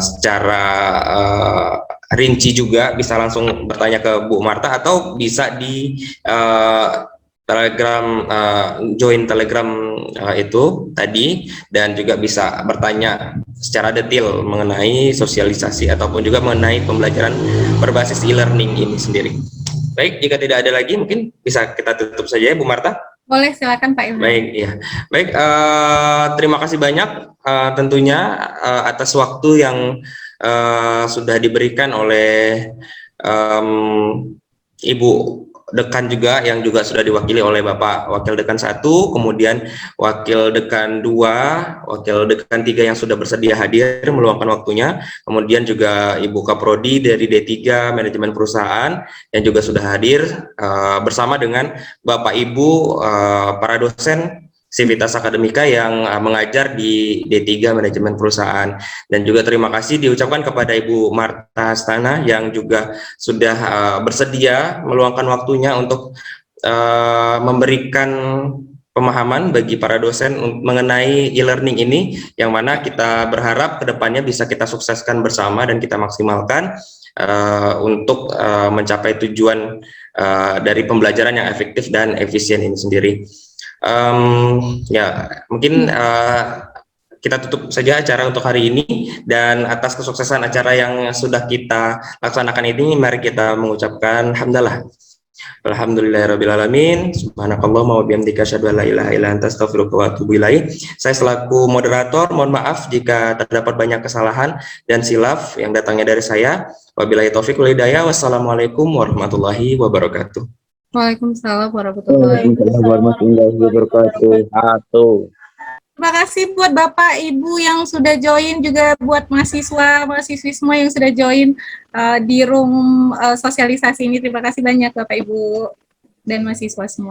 Speaker 1: secara rinci juga bisa langsung bertanya ke Bu Marta atau bisa di Telegram, join Telegram itu tadi, dan juga bisa bertanya secara detail mengenai sosialisasi ataupun juga mengenai pembelajaran berbasis e-learning ini sendiri. Baik, jika tidak ada lagi mungkin bisa kita tutup saja ya Bu Marta.
Speaker 5: Boleh, silakan Pak Ilham.
Speaker 1: Baik, ya. Baik, terima kasih banyak tentunya atas waktu yang sudah diberikan oleh Ibu Dekan juga, yang juga sudah diwakili oleh Bapak Wakil Dekan 1, kemudian Wakil Dekan 2, Wakil Dekan 3 yang sudah bersedia hadir meluangkan waktunya, kemudian juga Ibu Kaprodi dari D3 Manajemen Perusahaan yang juga sudah hadir bersama dengan Bapak Ibu para dosen Sivitas Akademika yang mengajar di D3 Manajemen Perusahaan. Dan juga terima kasih diucapkan kepada Ibu Marta Astana yang juga sudah bersedia meluangkan waktunya untuk memberikan pemahaman bagi para dosen mengenai e-learning ini, yang mana kita berharap kedepannya bisa kita sukseskan bersama dan kita maksimalkan untuk mencapai tujuan dari pembelajaran yang efektif dan efisien ini sendiri. Ya mungkin kita tutup saja acara untuk hari ini, dan atas kesuksesan acara yang sudah kita laksanakan ini, mari kita mengucapkan hamdalah. Alhamdulillahirrabbilalamin. Subhanakallahumma wa bihamdika asyhadu an la ilaha illa anta astaghfiruka wa atubu ilaik. Saya selaku moderator mohon maaf jika terdapat banyak kesalahan dan silaf yang datangnya dari saya. Wabillahi taufiq wal hidayah. Wassalamualaikum warahmatullahi wabarakatuh.
Speaker 5: Waalaikumsalam warahmatullahi
Speaker 2: wabarakatuh.
Speaker 5: Terima kasih buat Bapak Ibu yang sudah join, juga buat mahasiswi semua yang sudah join di room sosialisasi ini. Terima kasih banyak Bapak Ibu dan mahasiswa semua.